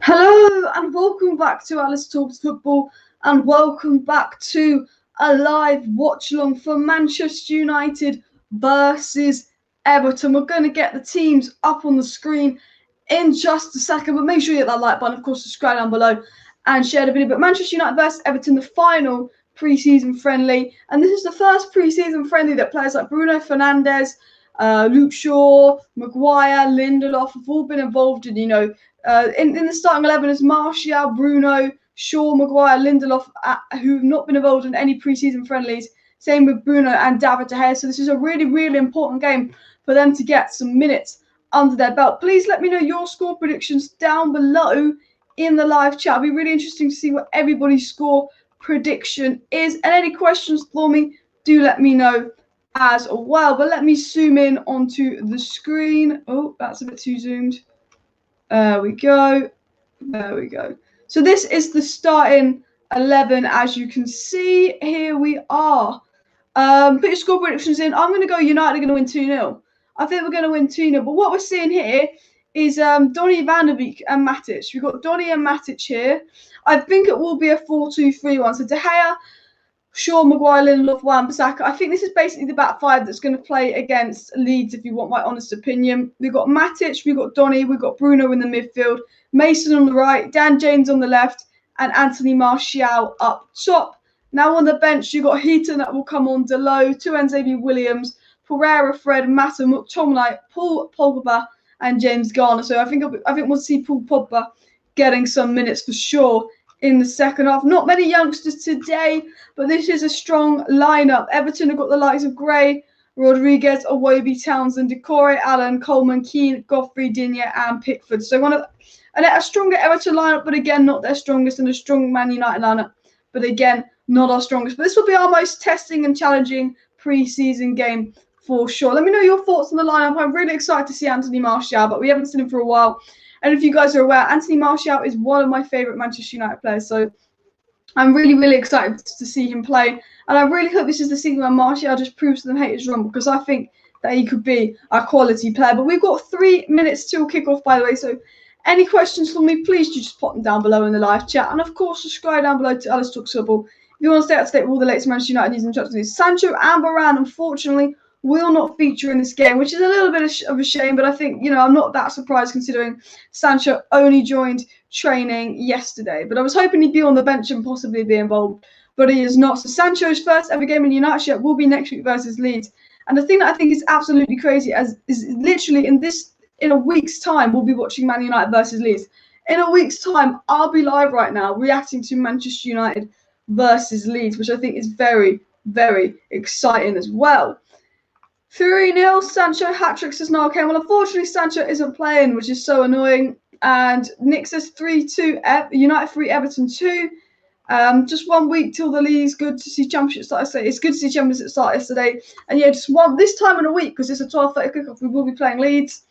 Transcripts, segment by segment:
Hello and welcome back to Alice Talks Football, and welcome back to a live watch along for Manchester United versus Everton. We're going to get the teams up on the screen in just a second, but make sure you hit that like button, of course, subscribe down below and share the video. But Manchester United versus Everton, the final pre-season friendly, and this is the first pre-season friendly that players like Bruno Fernandes, Luke Shaw, Maguire, Lindelof have all been involved in. In the starting 11 is Martial, Bruno, Shaw, Maguire, Lindelof, who have not been involved in any pre-season friendlies. Same with Bruno and David De Gea. So this is a really, really important game for them to get some minutes under their belt. Please let me know your score predictions down below in the live chat. It'll be really interesting to see what everybody's score prediction is. And any questions for me, do let me know as well. But let me zoom in onto the screen. Oh, that's a bit too zoomed. There we go. There we go. So this is the starting 11. As you can see, here we are. Put your score predictions in. I'm going to go United are going to win 2-0. I think we're going to win 2-0. But what we're seeing here is Donny van der Beek and Matic. We've got Donny and Matic here. I think it will be a 4-2-3-1. So De Gea, Shaw, Maguire, Lindelof, Wan-Bissaka. I think this is basically the back five that's going to play against Leeds, if you want my honest opinion. We've got Matic, we've got Donny, we've got Bruno in the midfield, Mason on the right, Dan James on the left, and Anthony Martial up top. Now on the bench, you've got Heaton that will come on, Delo, Xavier Williams, Pereira, Fred, Mata, McTominay, Paul Pogba, and James Garner. So I think we'll see Paul Pogba getting some minutes for sure in the second half. Not many youngsters today, but this is a strong lineup. Everton have got the likes of Gray, Rodriguez, Iwobi, Townsend, Decore, Allen, Coleman, Keane, Godfrey, Digne, and Pickford. So a stronger Everton lineup, but again, not their strongest, and a strong Man United lineup, but again, not our strongest. But this will be our most testing and challenging pre-season game for sure. Let me know your thoughts on the lineup. I'm really excited to see Anthony Martial, but we haven't seen him for a while. And if you guys are aware, Anthony Martial is one of my favourite Manchester United players. So I'm really, really excited to see him play. And I really hope this is the season where Martial just proves to them haters wrong, because I think that he could be a quality player. But we've got 3 minutes till kickoff, by the way. So any questions for me, please do just pop them down below in the live chat. And of course, subscribe down below to Alice Talks Football if you want to stay up to date with all the latest Manchester United news and transfers. Sancho and Varane, unfortunately, will not feature in this game, which is a little bit of a shame, but I think, I'm not that surprised considering Sancho only joined training yesterday. But I was hoping he'd be on the bench and possibly be involved, but he is not. So Sancho's first ever game in United shirt will be next week versus Leeds. And the thing that I think is absolutely crazy is literally in a week's time, we'll be watching Man United versus Leeds. In a week's time, I'll be live right now reacting to Manchester United versus Leeds, which I think is very, very exciting as well. 3-0, Sancho hat-trick says no. Okay, well, unfortunately, Sancho isn't playing, which is so annoying. And Nick says 3-2, United 3, Everton 2. Just 1 week till the League's good to see Championship start yesterday. It's good to see Championship start yesterday. And yeah, just this time in a week, because it's a 12:30 kickoff, we will be playing Leeds.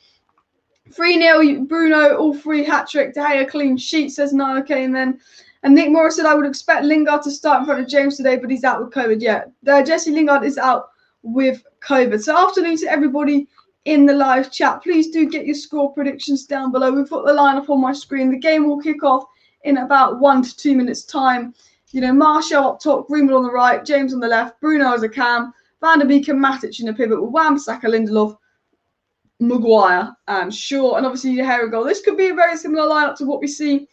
3-0, Bruno, all 3 hat-trick. De Gea clean sheet says no. Okay, and Nick Morris said I would expect Lingard to start in front of James today, but he's out with COVID. Yeah, Jesse Lingard is out with COVID. So afternoon to everybody in the live chat. Please do get your score predictions down below. We've got the lineup on my screen. The game will kick off in about 1 to 2 minutes time. Martial up top, Greenwood on the right, James on the left, Bruno as a cam, Van der Beek and Matic in a pivot with Wan-Bissaka, Lindelof, Maguire and Shaw, and obviously De Gea goal. This could be a very similar lineup to what we see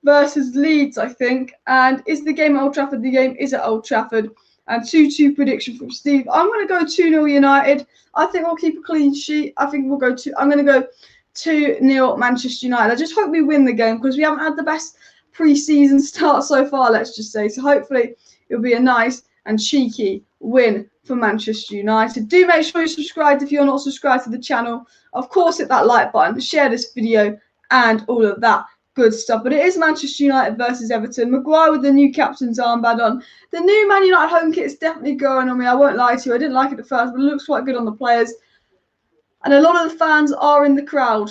versus Leeds, I think. And is the game at Old Trafford? The game is at Old Trafford. And 2-2 prediction from Steve. I'm going to go 2-0 United. I think we'll keep a clean sheet. I'm going to go 2-0 Manchester United. I just hope we win the game, because we haven't had the best pre-season start so far, let's just say. So hopefully it'll be a nice and cheeky win for Manchester United. Do make sure you're subscribed if you're not subscribed to the channel. Of course, hit that like button, share this video, and all of that good stuff. But it is Manchester United versus Everton. Maguire with the new captain's armband on. The new Man United home kit is definitely growing on me. I won't lie to you. I didn't like it at first, but it looks quite good on the players. And a lot of the fans are in the crowd.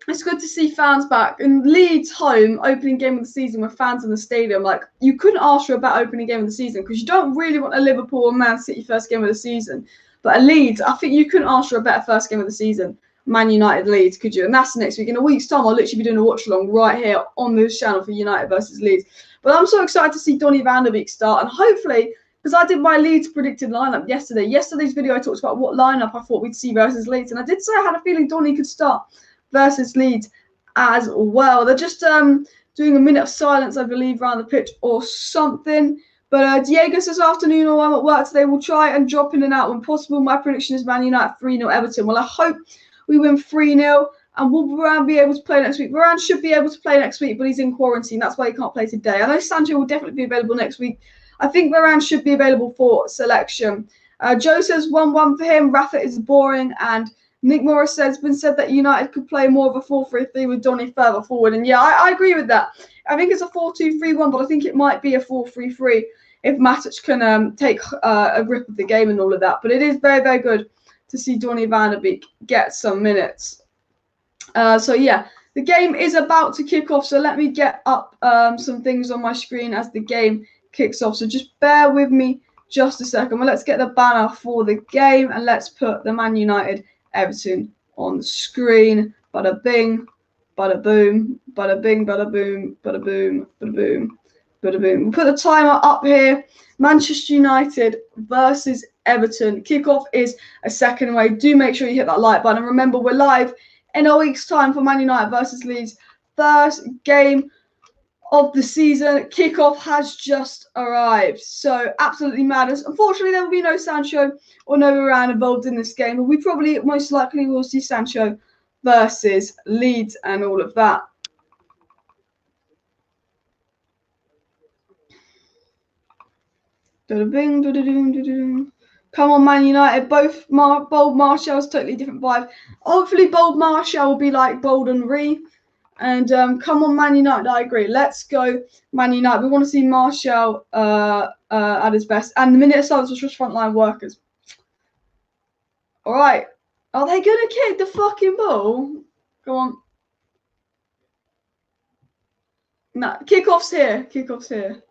It's good to see fans back. And Leeds home, opening game of the season with fans in the stadium. Like, you couldn't ask for a better opening game of the season, because you don't really want a Liverpool or Man City first game of the season. But at Leeds, I think you couldn't ask for a better first game of the season. Man United Leeds, could you? And that's next week. In a week's time, I'll literally be doing a watch along right here on this channel for United versus Leeds. But I'm so excited to see Donny van der Beek start, and hopefully, because I did my Leeds predicted lineup yesterday. Yesterday's video, I talked about what lineup I thought we'd see versus Leeds, and I did say I had a feeling Donny could start versus Leeds as well. They're just doing a minute of silence, I believe, around the pitch or something. But Diego's this afternoon, or I'm at work today, will try and drop in and out when possible. My prediction is Man United 3-0 Everton. Well, I hope we win 3-0, and will Varane be able to play next week? Varane should be able to play next week, but he's in quarantine. That's why he can't play today. I know Sancho will definitely be available next week. I think Varane should be available for selection. Joe says 1-1 for him. Rafa is boring, and Nick Morris says, it's been said that United could play more of a 4-3-3 with Donny further forward. And yeah, I agree with that. I think it's a 4-2-3-1, but I think it might be a 4-3-3 if Matic can take a grip of the game and all of that. But it is very, very good to see Donny van der Beek get some minutes. So yeah, the game is about to kick off. So let me get up some things on my screen as the game kicks off. So just bear with me just a second. Well, let's get the banner for the game, and let's put the Man United Everton on the screen. Bada bing, bada boom, bada bing, bada boom, bada boom, bada boom, bada boom. We'll put the timer up here. Manchester United versus Everton. Kickoff is a second away. Do make sure you hit that like button. And remember, we're live in a week's time for Man United versus Leeds. First game of the season. Kickoff has just arrived. So absolutely madness. Unfortunately, there will be no Sancho or no Varane involved in this game, but we probably most likely will see Sancho versus Leeds and all of that. Come on, Man United. Both Bold Martial is totally different vibe. Hopefully, Bold Martial will be like Bold Henry. And come on, Man United. I agree. Let's go, Man United. We want to see Martial at his best. And the minute of silence was just frontline workers. All right. Are they going to kick the fucking ball? Go on. No, kickoff's here. Kickoff's here.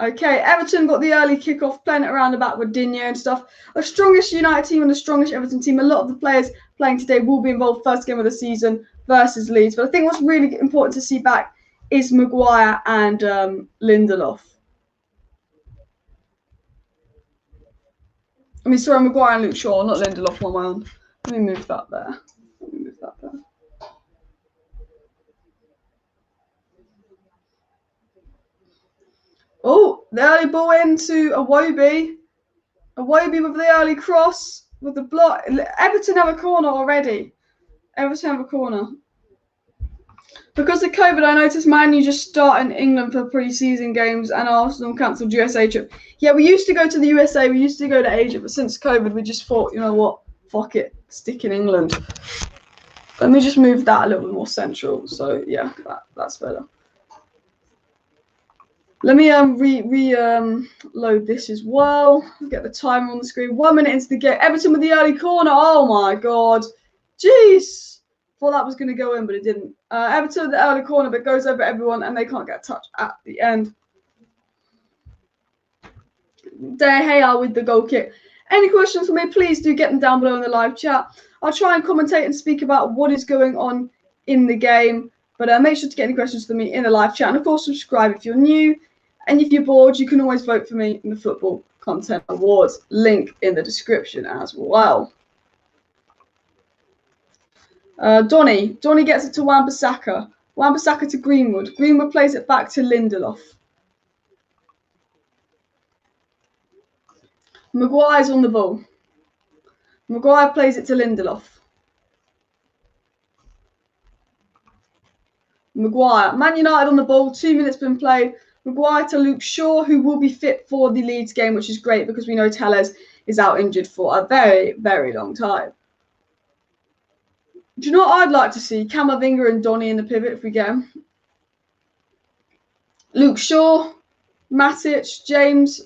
Okay, Everton got the early kickoff, playing it around the back with Digne and stuff. The strongest United team and the strongest Everton team. A lot of the players playing today will be involved first game of the season versus Leeds. But I think what's really important to see back is Maguire and Lindelof. I mean, sorry, Maguire and Luke Shaw, not Lindelof on my own. Let me move that there. Let me move that there. Oh, the early ball into Iwobi. Iwobi with the early cross, with the block. Everton have a corner already. Everton have a corner. Because of COVID, I noticed Man U just start in England for pre-season games, and Arsenal cancelled USA trip. Yeah, we used to go to the USA, we used to go to Asia, but since COVID, we just thought, you know what, fuck it, stick in England. Let me just move that a little bit more central. So yeah, that's better. Let me load this as well. Get the timer on the screen. 1 minute into the game. Everton with the early corner. Oh my god. Jeez. Thought that was going to go in, but it didn't. Everton with the early corner, but goes over everyone, and they can't get a touch at the end. De Gea with the goal kick. Any questions for me, please do get them down below in the live chat. I'll try and commentate and speak about what is going on in the game. But make sure to get any questions for me in the live chat. And of course, subscribe if you're new. And if you're bored, you can always vote for me in the Football Content Awards. Link in the description as well. Donny gets it to Wan-Bissaka. Wan-Bissaka to Greenwood. Greenwood plays it back to Lindelof. Maguire's on the ball. Maguire plays it to Lindelof. Maguire. Man United on the ball. 2 minutes been played. Maguire to Luke Shaw, who will be fit for the Leeds game, which is great because we know Telles is out injured for a very, very long time. Do you know what I'd like to see? Camavinga and Donny in the pivot if we get him. Luke Shaw, Matic, James.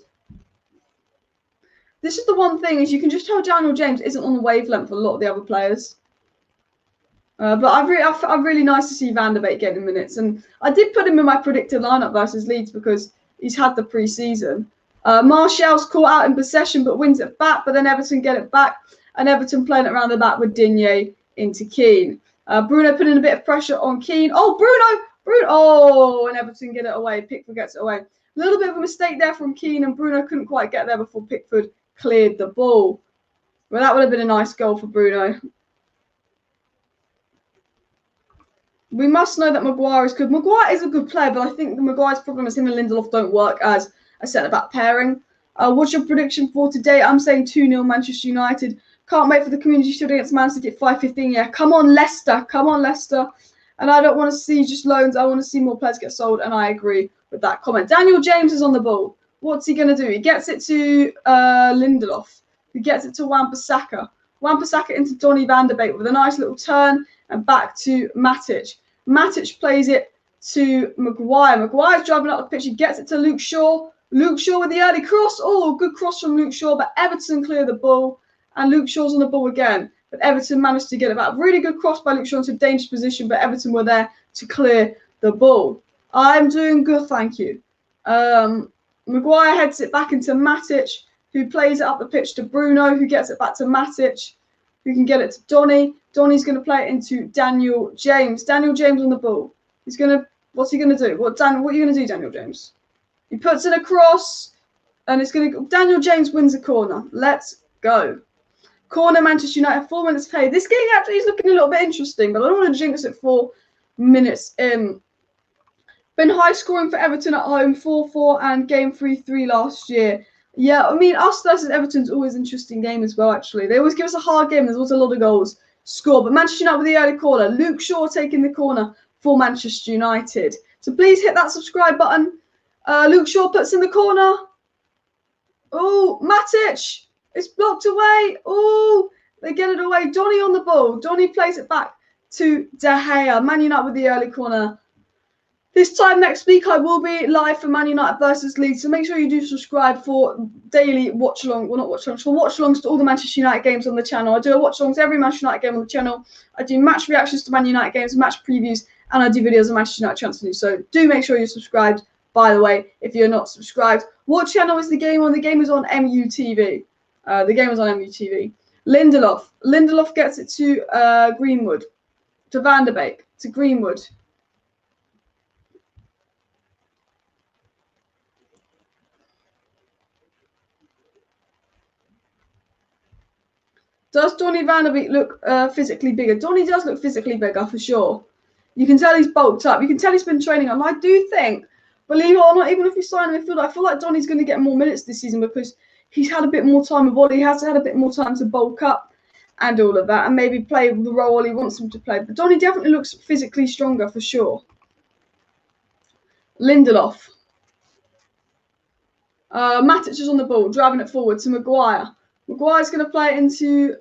This is the one thing, is you can just tell Daniel James isn't on the wavelength for a lot of the other players. But I really nice to see Van der Beek getting minutes. And I did put him in my predicted lineup versus Leeds because he's had the pre-season. Martial's caught out in possession but wins it back. But then Everton get it back. And Everton playing it around the back with Digne into Keane. Bruno putting a bit of pressure on Keane. Oh, Bruno! Oh, and Everton get it away. Pickford gets it away. A little bit of a mistake there from Keane, and Bruno couldn't quite get there before Pickford cleared the ball. Well, that would have been a nice goal for Bruno. We must know that Maguire is good. Maguire is a good player, but I think Maguire's problem is him and Lindelof don't work as a centre-back pairing. What's your prediction for today? I'm saying 2-0 Manchester United. Can't wait for the Community Shield against Man City at 5:15. Yeah, come on, Leicester. Come on, Leicester. And I don't want to see just loans. I want to see more players get sold, and I agree with that comment. Daniel James is on the ball. What's he going to do? He gets it to Lindelof. He gets it to Wan-Bissaka. Wan-Bissaka into Donny van de Beek with a nice little turn and back to Matic. Matic plays it to Maguire. Maguire's driving up the pitch. He gets it to Luke Shaw. Luke Shaw with the early cross. Oh, good cross from Luke Shaw, but Everton clear the ball. And Luke Shaw's on the ball again. But Everton managed to get it back. Really good cross by Luke Shaw into a dangerous position, but Everton were there to clear the ball. I'm doing good, thank you. Maguire heads it back into Matic, who plays it up the pitch to Bruno, who gets it back to Matic, who can get it to Donny. Donny's going to play it into Daniel James. Daniel James on the ball. What's he going to do? What are you going to do, Daniel James? He puts it across, and it's going to. Daniel James wins a corner. Let's go. Corner, Manchester United, 4 minutes played. This game actually is looking a little bit interesting, but I don't want to jinx it 4 minutes in. Been high scoring for Everton at home, 4-4, and game 3-3 last year. Yeah, I mean, us versus Everton's always an interesting game as well, actually. They always give us a hard game. There's also a lot of goals scored. But Manchester United with the early corner. Luke Shaw taking the corner for Manchester United. So please hit that subscribe button. Luke Shaw puts in the corner. Oh, Matic. It's blocked away. Oh, they get it away. Donny on the ball. Donny plays it back to De Gea. Man United with the early corner. This time next week, I will be live for Man United versus Leeds. So make sure you do subscribe for daily watch-along. Well, not watch-alongs, for watch-alongs to all the Manchester United games on the channel. I do a watch-alongs every Manchester United game on the channel. I do match reactions to Man United games, match previews, and I do videos on Manchester United transfer news. So do make sure you're subscribed, by the way, if you're not subscribed. What channel is the game on? The game is on MUTV. The game is on MUTV. Lindelof. Lindelof gets it to Greenwood. To Van de Beek. To Greenwood. Does Donny van de Beek look physically bigger? Donny does look physically bigger, for sure. You can tell he's bulked up. You can tell he's been training. And I do think, believe it or not, even if we sign him in midfield, I feel like Donny's going to get more minutes this season because he's had a bit more time with Ollie. He has had a bit more time to bulk up and all of that and maybe play the role Ollie wants him to play. But Donny definitely looks physically stronger, for sure. Lindelof. Matic is on the ball, driving it forward to Maguire. Maguire's going to play it into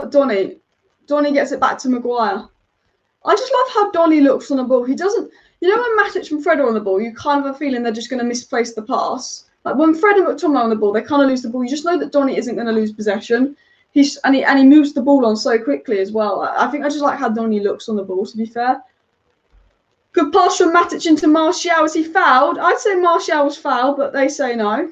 Donny. Donny gets it back to Maguire. I just love how Donny looks on the ball. He doesn't, you know, when Matic and Fred are on the ball, you kind of have a feeling they're just going to misplace the pass. Like when Fred and McTominay are on the ball, they kind of lose the ball. You just know that Donny isn't going to lose possession. He moves the ball on so quickly as well. I think I just like how Donny looks on the ball, to be fair. Good pass from Matic into Martial. Was he fouled? I'd say Martial was fouled, but they say no.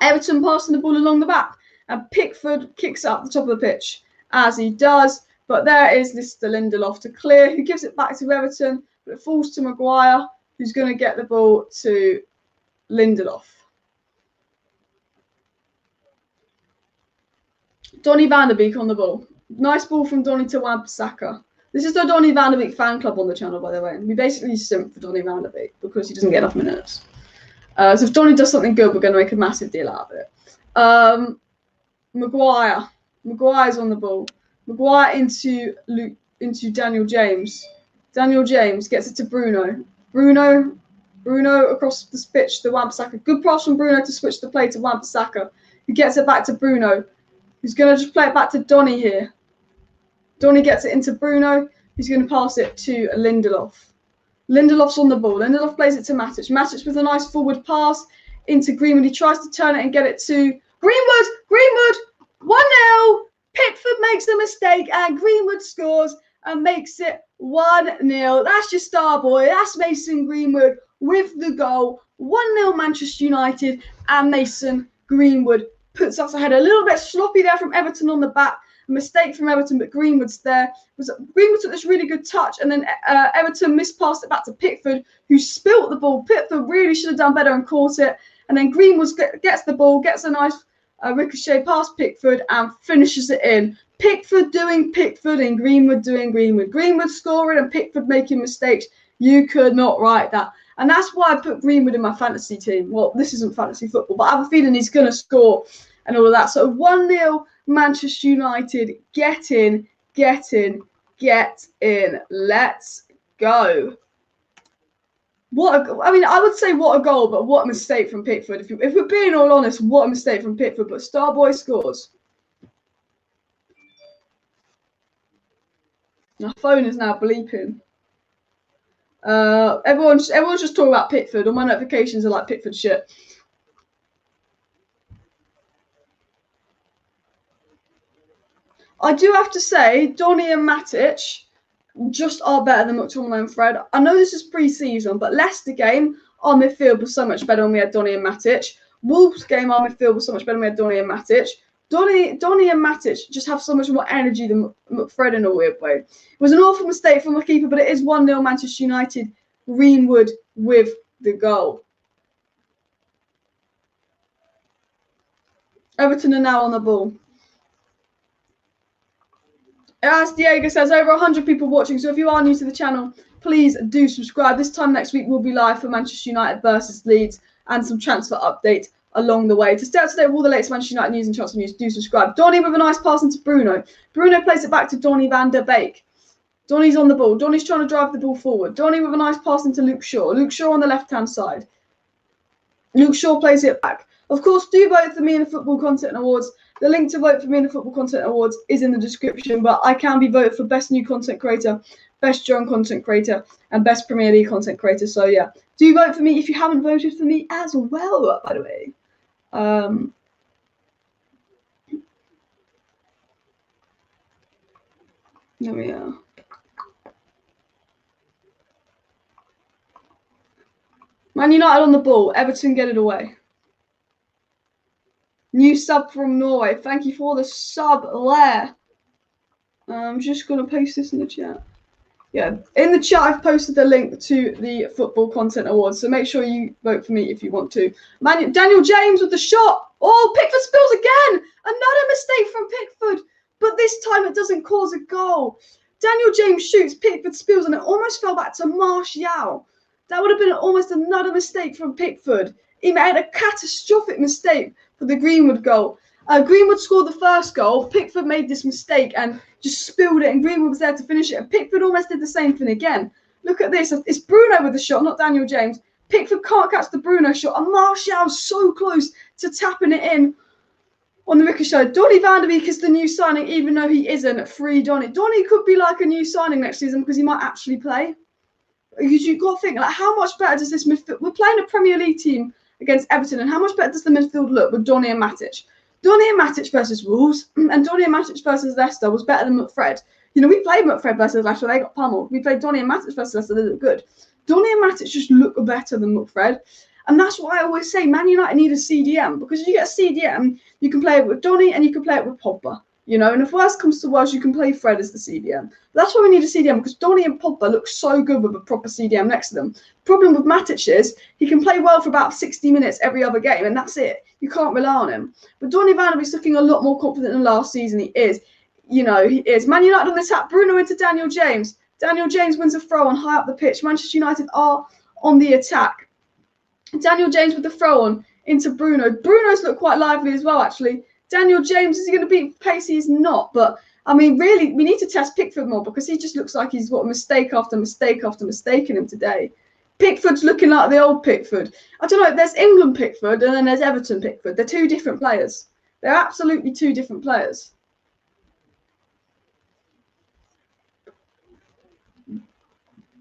Everton passing the ball along the back. And Pickford kicks up the top of the pitch, as he does. But there is Mr. Lindelof to clear, who gives it back to Everton. But it falls to Maguire, who's going to get the ball to Lindelof. Donny van de Beek on the ball. Nice ball from Donny to Wan-Bissaka. This is the Donny van de Beek fan club on the channel, by the way. We basically simp for Donny van de Beek because he doesn't get enough minutes. So if Donny does something good, we're going to make a massive deal out of it. Maguire. Maguire's on the ball. Maguire into Daniel James. Daniel James gets it to Bruno. Bruno across the pitch to Wan-Bissaka. Good pass from Bruno to switch the play to Wan-Bissaka, who gets it back to Bruno, who's going to just play it back to Donny here. Donny gets it into Bruno, who's going to pass it to Lindelof. Lindelof's on the ball. Lindelof plays it to Matic. Matic with a nice forward pass into Greenwood. He tries to turn it and get it to Greenwood. Greenwood, 1-0. Pickford makes the mistake and Greenwood scores and makes it 1-0. That's your star boy. That's Mason Greenwood with the goal. 1-0 Manchester United, and Mason Greenwood puts us ahead. A little bit sloppy there from Everton on the back, A mistake from Everton, but Greenwood's there. Greenwood took this really good touch, and then Everton mispassed it back to Pickford, who spilt the ball. Pickford really should have done better and caught it. And then Greenwood gets the ball, gets a nice ricochet past Pickford and finishes it in. Pickford doing Pickford and Greenwood doing Greenwood. Greenwood scoring and Pickford making mistakes. You could not write that. And that's why I put Greenwood in my fantasy team. Well, this isn't fantasy football, but I have a feeling he's going to score and all of that. So 1-0 Manchester United. Get in. Let's go. I would say what a goal, but what a mistake from Pickford. If we're being all honest, what a mistake from Pickford. But Starboy scores. My phone is now bleeping. Everyone's just talking about Pickford. All my notifications are like Pickford shit. I do have to say, Donny and Matic just are better than McTominay and Fred. I know this is pre-season, but Leicester game, our midfield was so much better when we had Donny and Matic. Wolves game, our midfield was so much better when we had Donny and Matic. Donny and Matic just have so much more energy than McFred in a weird way. It was an awful mistake from the keeper, but it is 1-0 Manchester United. Greenwood with the goal. Everton are now on the ball. As Diego says, over 100 people watching. So if you are new to the channel, please do subscribe. This time next week, we'll be live for Manchester United versus Leeds and some transfer updates along the way. To stay up to date with all the latest Manchester United news and transfer news, do subscribe. Donny with a nice pass into Bruno. Bruno plays it back to Donny van der Beek. Donny's on the ball. Donny's trying to drive the ball forward. Donny with a nice pass into Luke Shaw. Luke Shaw on the left-hand side. Luke Shaw plays it back. Of course, do vote for me in the Football Content Awards. The link to vote for me in the Football Content Awards is in the description, but I can be voted for Best New Content Creator, Best Young Content Creator, and Best Premier League Content Creator. So, yeah, do vote for me if you haven't voted for me as well, by the way. There we are. Man United on the ball. Everton get it away. New sub from Norway. Thank you for the sub, Lair. I'm just going to paste this in the chat. Yeah, in the chat, I've posted the link to the Football Content Awards, so make sure you vote for me if you want to. Daniel James with the shot. Oh, Pickford spills again. Another mistake from Pickford, but this time it doesn't cause a goal. Daniel James shoots, Pickford spills, and it almost fell back to Martial. That would have been almost another mistake from Pickford. He made a catastrophic mistake for the Greenwood goal. Greenwood scored the first goal. Pickford made this mistake and just spilled it, and Greenwood was there to finish it. And Pickford almost did the same thing again. Look at this. It's Bruno with the shot, not Daniel James. Pickford can't catch the Bruno shot, and Martial's so close to tapping it in on the ricochet. Donny van der Beek is the new signing, even though he isn't. Free Donny. Donny could be like a new signing next season because he might actually play. You've got to think, like, how much better does this midfield... We're playing a Premier League team against Everton, and how much better does the midfield look with Donny and Matic? Donny and Matic versus Wolves and Donny and Matic versus Leicester was better than McFred. You know, we played McFred versus Leicester, they got pummeled. We played Donny and Matic versus Leicester, they look good. Donny and Matic just look better than McFred. And that's why I always say Man United need a CDM, because if you get a CDM, you can play it with Donny and you can play it with Pogba. You know, and if worst comes to worst, you can play Fred as the CDM. But that's why we need a CDM, because Donny and Pogba look so good with a proper CDM next to them. Problem with Matic is he can play well for about 60 minutes every other game, and that's it. You can't rely on him. But Donny van der Beek's looking a lot more confident than last season. He is. You know, he is. Man United on the attack. Bruno into Daniel James. Daniel James wins a throw on high up the pitch. Manchester United are on the attack. Daniel James with the throw on into Bruno. Bruno's looked quite lively as well, actually. Daniel James, is he going to beat Pacey? He's not. But, I mean, really, we need to test Pickford more, because he just looks like he's got mistake after mistake after mistake in him today. Pickford's looking like the old Pickford. I don't know, there's England Pickford and then there's Everton Pickford. They're two different players. They're absolutely two different players.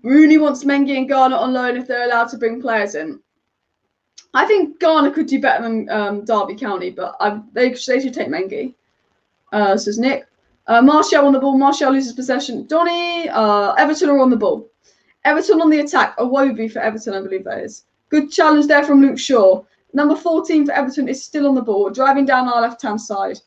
Rooney wants Mengi and Garner on loan if they're allowed to bring players in. I think Garner could do better than Derby County, but they should take Mengi. Says Nick. Martial on the ball. Martial loses possession. Donny, Everton are on the ball. Everton on the attack. Iwobi for Everton, I believe that is. Good challenge there from Luke Shaw. Number 14 for Everton is still on the ball, driving down our left-hand side.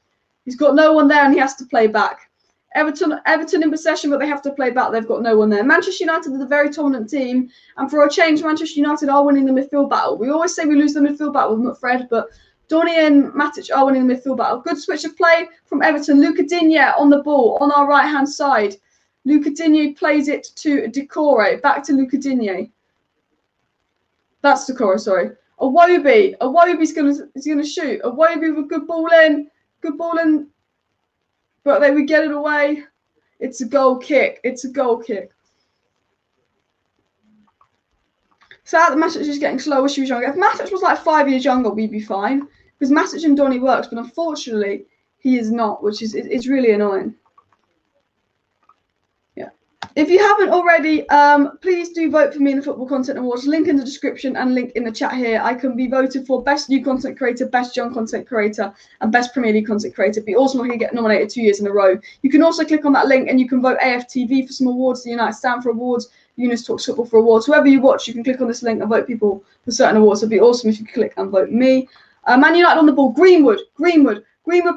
He's got no one there and he has to play back. Everton in possession, but they have to play back. They've got no one there. Manchester United are a very dominant team, and for a change, Manchester United are winning the midfield battle. We always say we lose the midfield battle with Fred, but Donny and Matic are winning the midfield battle. Good switch of play from Everton. Luca Digne on the ball on our right-hand side. Luca Digne plays it to Decore. Back to Luca Digne. That's Decore, sorry. Iwobi's gonna shoot. Iwobi with good ball in, but they would get it away. It's a goal kick. Sad that Matic is getting slower. She was younger. If Matic was like 5 years younger, we'd be fine because Matic and Donny works, but unfortunately he is not, which is it's really annoying. If you haven't already, please do vote for me in the Football Content Awards. Link in the description and link in the chat here. I can be voted for Best New Content Creator, Best Young Content Creator, and Best Premier League Content Creator. It'd be awesome if I could get nominated 2 years in a row. You can also click on that link and you can vote AFTV for some awards, the United Stand for awards, Eunice Talks Football for awards. Whoever you watch, you can click on this link and vote people for certain awards. It'd be awesome if you click and vote me. Man United on the ball. Greenwood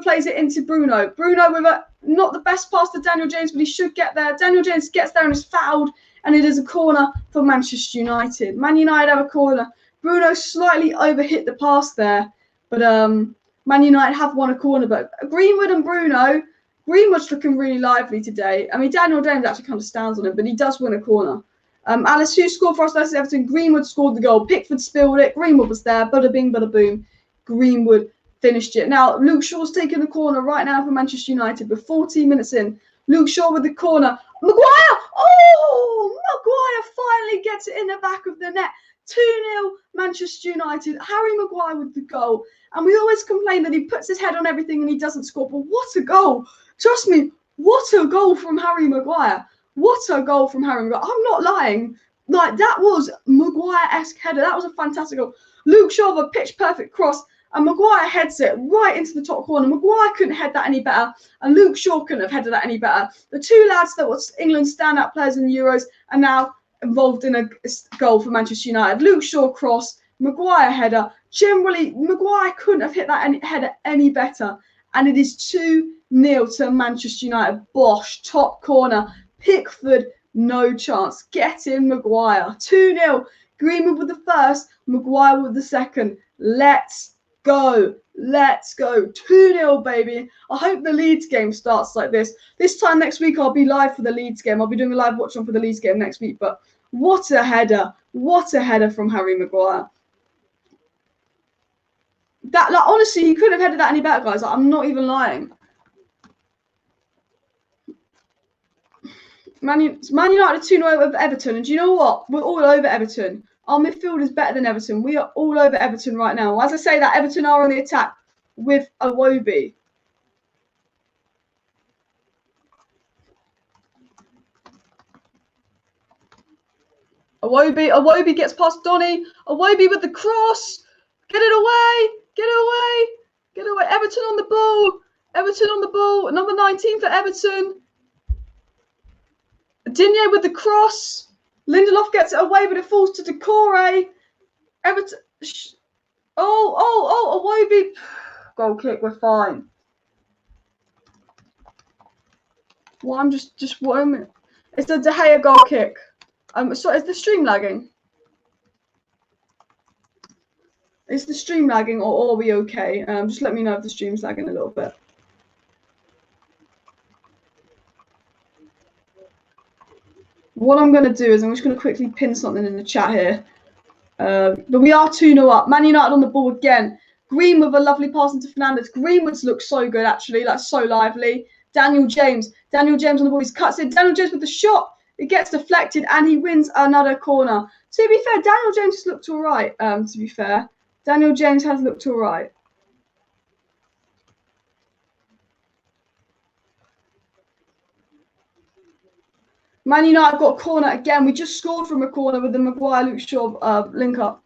plays it into Bruno. Bruno with not the best pass to Daniel James, but he should get there. Daniel James gets there and is fouled, and it is a corner for Manchester United. Man United have a corner. Bruno slightly overhit the pass there, but Man United have won a corner. But Greenwood and Bruno, Greenwood's looking really lively today. I mean, Daniel James actually kind of stands on him, but he does win a corner. Alice, who scored for us versus Everton? Greenwood scored the goal. Pickford spilled it. Greenwood was there. Bada bing, bada boom. Greenwood finished it. Now, Luke Shaw's taking the corner right now for Manchester United. We're 14 minutes in. Luke Shaw with the corner. Maguire! Oh, Maguire finally gets it in the back of the net. 2-0 Manchester United. Harry Maguire with the goal. And we always complain that he puts his head on everything and he doesn't score. But what a goal. Trust me, what a goal from Harry Maguire. What a goal from Harry Maguire. I'm not lying. Like, that was Maguire-esque header. That was a fantastic goal. Luke Shaw with a pitch-perfect cross. And Maguire heads it right into the top corner. Maguire couldn't head that any better. And Luke Shaw couldn't have headed that any better. The two lads that were England's standout players in the Euros are now involved in a goal for Manchester United. Luke Shaw cross, Maguire header. Generally, Maguire couldn't have hit that header any better. And it is 2-0 to Manchester United. Bosh, top corner. Pickford, no chance. Get in, Maguire. 2-0. Greenwood with the first, Maguire with the second. Let's go. 2-0, baby. I hope the Leeds game starts like this. This time next week, I'll be live for the Leeds game. I'll be doing a live watch on for the Leeds game next week. But what a header. What a header from Harry Maguire. That, like, honestly, he couldn't have headed that any better, guys. Like, I'm not even lying. Man United 2-0 over Everton. And do you know what? We're all over Everton. Our midfield is better than Everton. We are all over Everton right now. As I say that, Everton are on the attack with Iwobi. Iwobi gets past Donny. Iwobi with the cross. Get it away. Everton on the ball. Number 19 for Everton. Digne with the cross. Lindelof gets it away, but it falls to Decore. Everton. Iwobi. Goal kick. We're fine. Well, I'm just 1 minute. It's a De Gea goal kick. Sorry, is the stream lagging? Is the stream lagging, or are we okay? Just let me know if the stream's lagging a little bit. What I'm going to do is I'm just going to quickly pin something in the chat here. But we are 2-0 up. Man United on the ball again. Green with a lovely pass into Fernandes. Greenwood's looks so good, actually. That's so lively. Daniel James on the ball. He cuts in. Daniel James with the shot. It gets deflected, and he wins another corner. To be fair, Daniel James has looked all right, to be fair. Daniel James has looked all right. Man United got a corner again. We just scored from a corner with the Maguire-Luke Shaw link up.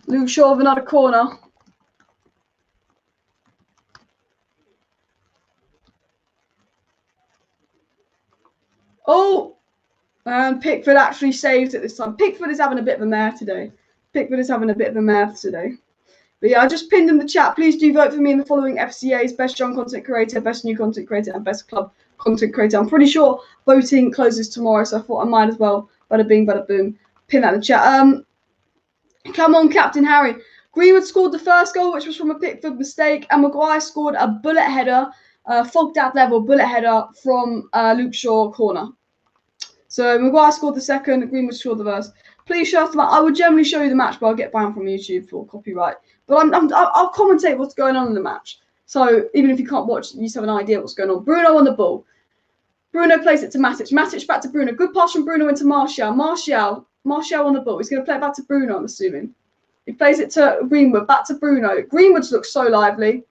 Luke Shaw with another corner. Oh, and Pickford actually saves it this time. Pickford is having a bit of a mare today. Pickford is having a bit of a mouth today. But yeah, I just pinned in the chat. Please do vote for me in the following FCAs: Best Young Content Creator, Best New Content Creator, and Best Club Content Creator. I'm pretty sure voting closes tomorrow, so I thought I might as well, bada bing, bada boom, pin that in the chat. Come on, Captain Harry. Greenwood scored the first goal, which was from a Pickford mistake, and Maguire scored a bullet header, fogged out level bullet header from Luke Shaw corner. So Maguire scored the second, Greenwood scored the first. Please show us the match. I would generally show you the match, but I'll get banned from YouTube for copyright. But I'll commentate what's going on in the match. So even if you can't watch, you just have an idea what's going on. Bruno on the ball. Bruno plays it to Matic. Matic back to Bruno. Good pass from Bruno into Martial. Martial on the ball. He's going to play it back to Bruno, I'm assuming. He plays it to Greenwood. Back to Bruno. Greenwood looks so lively.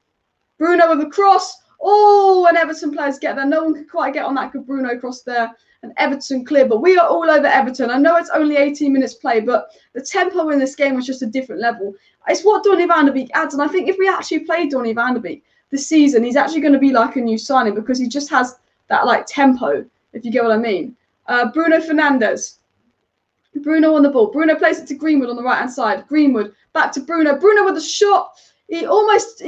Bruno with a cross. Oh, and Everton players get there. No one could quite get on that good Bruno cross there. And Everton clear. But we are all over Everton. I know it's only 18 minutes play, but the tempo in this game was just a different level. It's what Donny van de Beek adds. And I think if we actually play Donny van de Beek this season, he's actually going to be like a new signing because he just has that like tempo, if you get what I mean. Bruno Fernandes. Bruno on the ball. Bruno plays it to Greenwood on the right-hand side. Greenwood back to Bruno. Bruno with a shot. He almost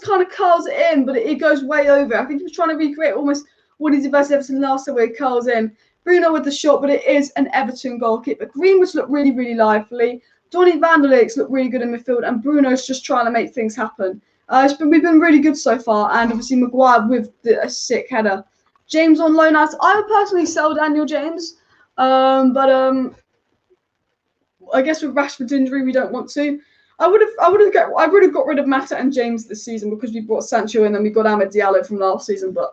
kind of curls it in, but it goes way over. I think he was trying to recreate almost what he did versus Everton last time where he curls in. Bruno with the shot, but it is an Everton goalkeeper. Greenwood's look really, really lively. Donny van der Beek look really good in midfield, and Bruno's just trying to make things happen. We've been really good so far, and obviously Maguire with a sick header. James on loan as I would personally sell Daniel James, but I guess with Rashford's injury, we don't want to. I would have got rid of Mata and James this season because we brought Sancho in and we got Ahmed Diallo from last season. But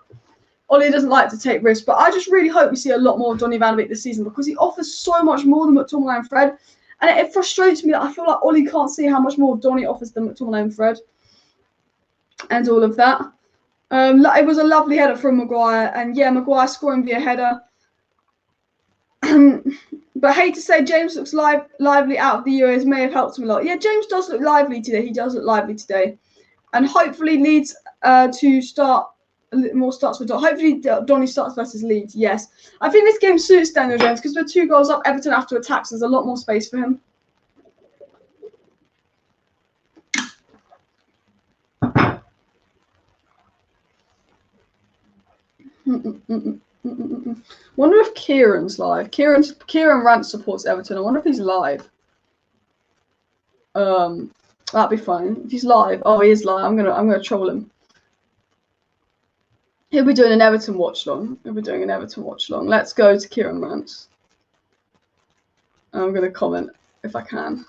Ollie doesn't like to take risks. But I just really hope we see a lot more of Donny van de Beek this season because he offers so much more than McTominay and Fred. And it frustrates me that I feel like Ollie can't see how much more Donny offers than McTominay and Fred. And all of that. It was a lovely header from Maguire. And yeah, Maguire scoring via header. But I hate to say, James looks lively out of the Euros. May have helped him a lot. Yeah, James does look lively today. He does look lively today. And hopefully Leeds to start a little more starts with Donny. Hopefully Donny starts versus Leeds, yes. I think this game suits Daniel James because we're 2 goals up. Everton have to attack, so there's a lot more space for him. Wonder if Kieran's live. Kieran Rant supports Everton. I wonder if he's live. That'd be fine. If he's live. Oh, he is live. I'm gonna troll him. He'll be doing an Everton watch long. Let's go to Kieran Rant. I'm gonna comment if I can.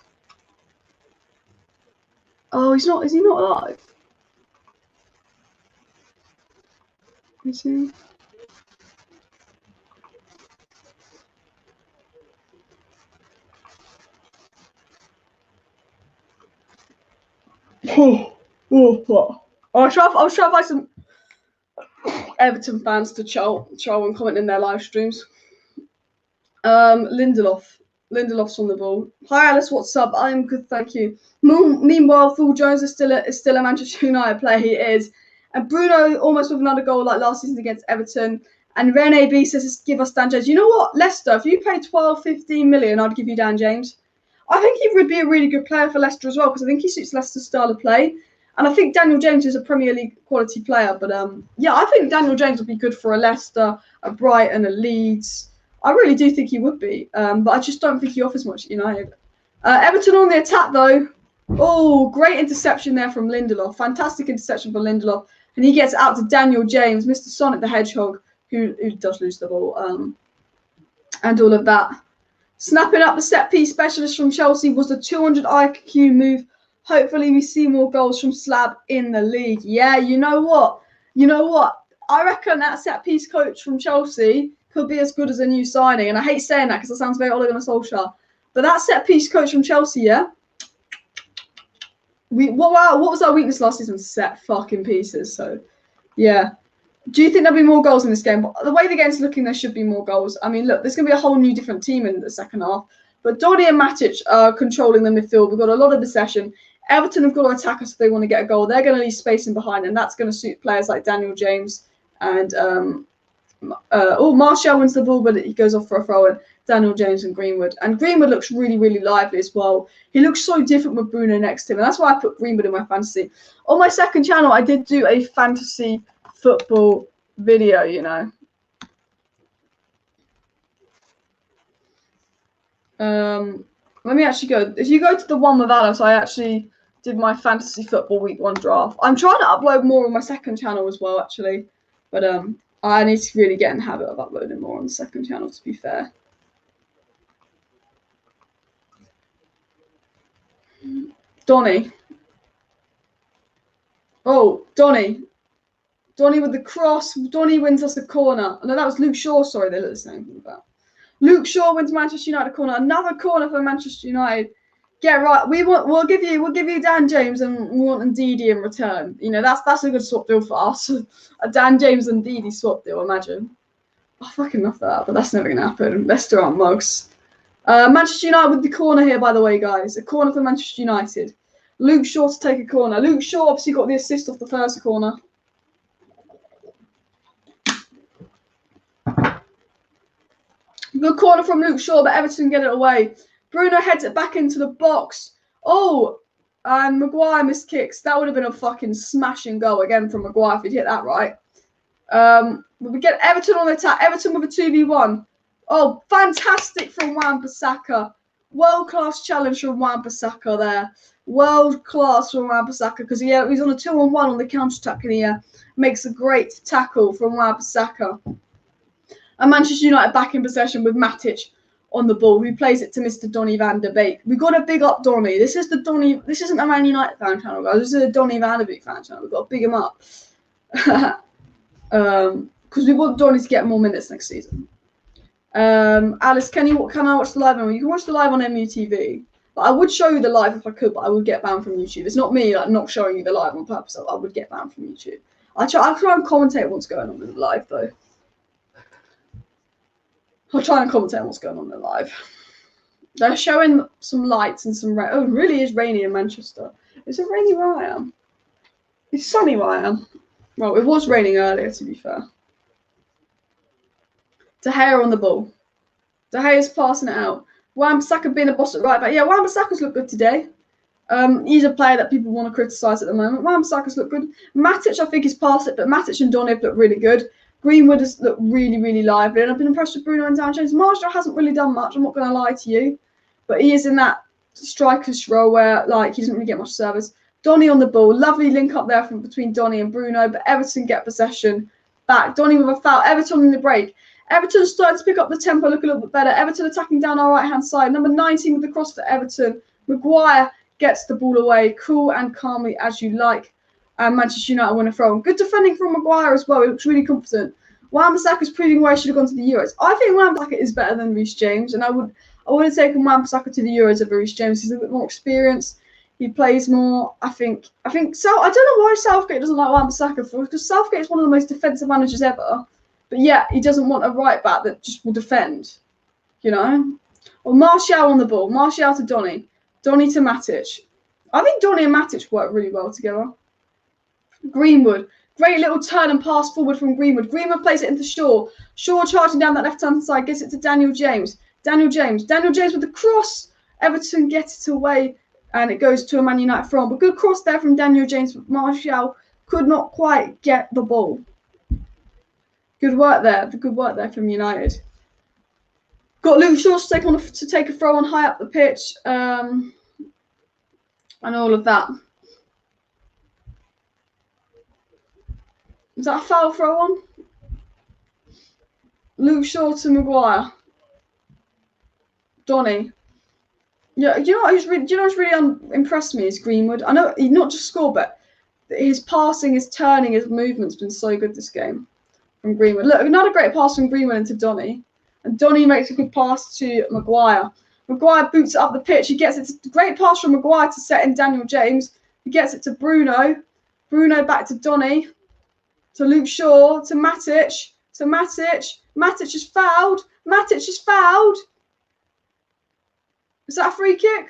Oh, he's not. Is he not live? Is he? I'll try to find some Everton fans to troll and comment in their live streams. Lindelof's on the ball. Hi Alice, what's up? I'm good, thank you. Meanwhile, Phil Jones is still a Manchester United player. He is, and Bruno almost with another goal like last season against Everton. And Rene B says, "Give us Dan James." You know what, Leicester? If you pay 12-15 million, I'd give you Dan James. I think he would be a really good player for Leicester as well because I think he suits Leicester's style of play. And I think Daniel James is a Premier League quality player. But yeah, I think Daniel James would be good for a Leicester, a Brighton, a Leeds. I really do think he would be. But I just don't think he offers much at United. Everton on the attack though. Oh, great interception there from Lindelof. Fantastic interception for Lindelof. And he gets out to Daniel James, Mr. Sonic the Hedgehog, who does lose the ball. And all of that. Snapping up the set-piece specialist from Chelsea was a 200 IQ move. Hopefully we see more goals from Slab in the league. Yeah, you know what? I reckon that set-piece coach from Chelsea could be as good as a new signing. And I hate saying that because it sounds very Ole Gunnar Solskjaer. But that set-piece coach from Chelsea, yeah? What was our weakness last season? Set fucking pieces. So, yeah. Do you think there'll be more goals in this game? The way the game's looking, there should be more goals. I mean, look, there's going to be a whole new different team in the second half. But Donny and Matic are controlling the midfield. We've got a lot of possession. Everton have got to attack us if they want to get a goal. They're going to leave space in behind, and that's going to suit players like Daniel James and Martial wins the ball, but he goes off for a throw in. Daniel James and Greenwood. And Greenwood looks really, really lively as well. He looks so different with Bruno next to him. And that's why I put Greenwood in my fantasy. On my second channel, I did do a fantasy football video, you know. Let me actually go. If you go to the one with Alex, I actually did my fantasy football week 1 draft. I'm trying to upload more on my second channel as well, actually. But I need to really get in the habit of uploading more on the second channel, to be fair. Donny. Oh, Donny. Donny with the cross. Donny wins us a corner. No, that was Luke Shaw. Sorry, they look the same thing about. Luke Shaw wins Manchester United corner. Another corner for Manchester United. Get right. We'll give you Dan James and we want Ndidi in return. You know, that's a good swap deal for us. A Dan James and Ndidi swap deal, imagine. I fucking love that, but that's never gonna happen. Leicester aren't mugs. Manchester United with the corner here, by the way, guys. A corner for Manchester United. Luke Shaw to take a corner. Luke Shaw obviously got the assist off the first corner. Good corner from Luke Shaw, but Everton get it away. Bruno heads it back into the box. Oh, and Maguire missed kicks. That would have been a fucking smashing goal again from Maguire if he'd hit that right. We get Everton on the attack. Everton with a 2v1. Oh, fantastic from Wan-Bissaka. World-class challenge from Wan-Bissaka there. World-class from Wan-Bissaka because he's on a 2-on-1 on the counter-attack and he makes a great tackle from Wan-Bissaka. And Manchester United back in possession with Matic on the ball, who plays it to Mr. Donny van der Beek. We've got to big up Donny. This isn't a Man United fan channel, guys. This is a Donny van der Beek fan channel. We've got to big him up. Because we want Donny to get more minutes next season. Alice, can I watch the live on? You can watch the live on MUTV. But I would show you the live if I could, but I would get banned from YouTube. It's not me not showing you the live on purpose. I would get banned from YouTube. I'll try and commentate what's going on in the live though. I'll try and commentate on what's going on in the live. They're showing some lights and some rain. Oh, it really is rainy in Manchester. Is it rainy where I am? It's sunny where I am. Well, it was raining earlier, to be fair. De Gea on the ball. De Gea's passing it out. Wan-Bissaka being a boss at right back. Yeah, Wan-Bissaka's looked good today. He's a player that people want to criticise at the moment. Wan-Bissaka's looked good. Matic, I think, is past it, but Matic and Donny have looked really good. Greenwood has looked really, really lively, and I've been impressed with Bruno and Dan James. Martial hasn't really done much, I'm not going to lie to you, but he is in that striker's role where he doesn't really get much service. Donny on the ball, lovely link up there between Donny and Bruno, but Everton get possession back. Donny with a foul, Everton in the break. Everton starting to pick up the tempo, look a little bit better. Everton attacking down our right-hand side. Number 19 with the cross for Everton. Maguire gets the ball away, cool and calmly as you like. And Manchester United win a throw. Good defending from Maguire as well. He looks really confident. Wan-Bissaka's proving why he should have gone to the Euros. I think Wan-Bissaka is better than Reece James, and I would have taken Wan-Bissaka to the Euros over Reece James. He's a bit more experienced. He plays more. I think so. I don't know why Southgate doesn't like Wan-Bissaka because Southgate is one of the most defensive managers ever. But yeah, he doesn't want a right back that just will defend. You know. Or Martial on the ball. Martial to Donny. Donny to Matic. I think Donny and Matic work really well together. Greenwood. Great little turn and pass forward from Greenwood. Greenwood plays it into Shaw. Shaw charging down that left-hand side. Gets it to Daniel James. Daniel James with the cross. Everton gets it away. And it goes to a Man United throw. But good cross there from Daniel James. But Martial could not quite get the ball. Good work there. Good work there from United. Got Luke Shaw to take a throw on high up the pitch. And all of that. Is that a foul throw on? Luke Shaw to Maguire. Donny. Yeah, you know what's really impressed me is Greenwood. I know he not just scored, but his passing, his turning, his movement's been so good this game from Greenwood. Look, another great pass from Greenwood into Donny. And Donny makes a good pass to Maguire. Maguire boots it up the pitch. He gets it. Great pass from Maguire to set in Daniel James. He gets it to Bruno. Bruno back to Donny. To Luke Shaw, to Matic, Matic is fouled. Matic is fouled. Is that a free kick?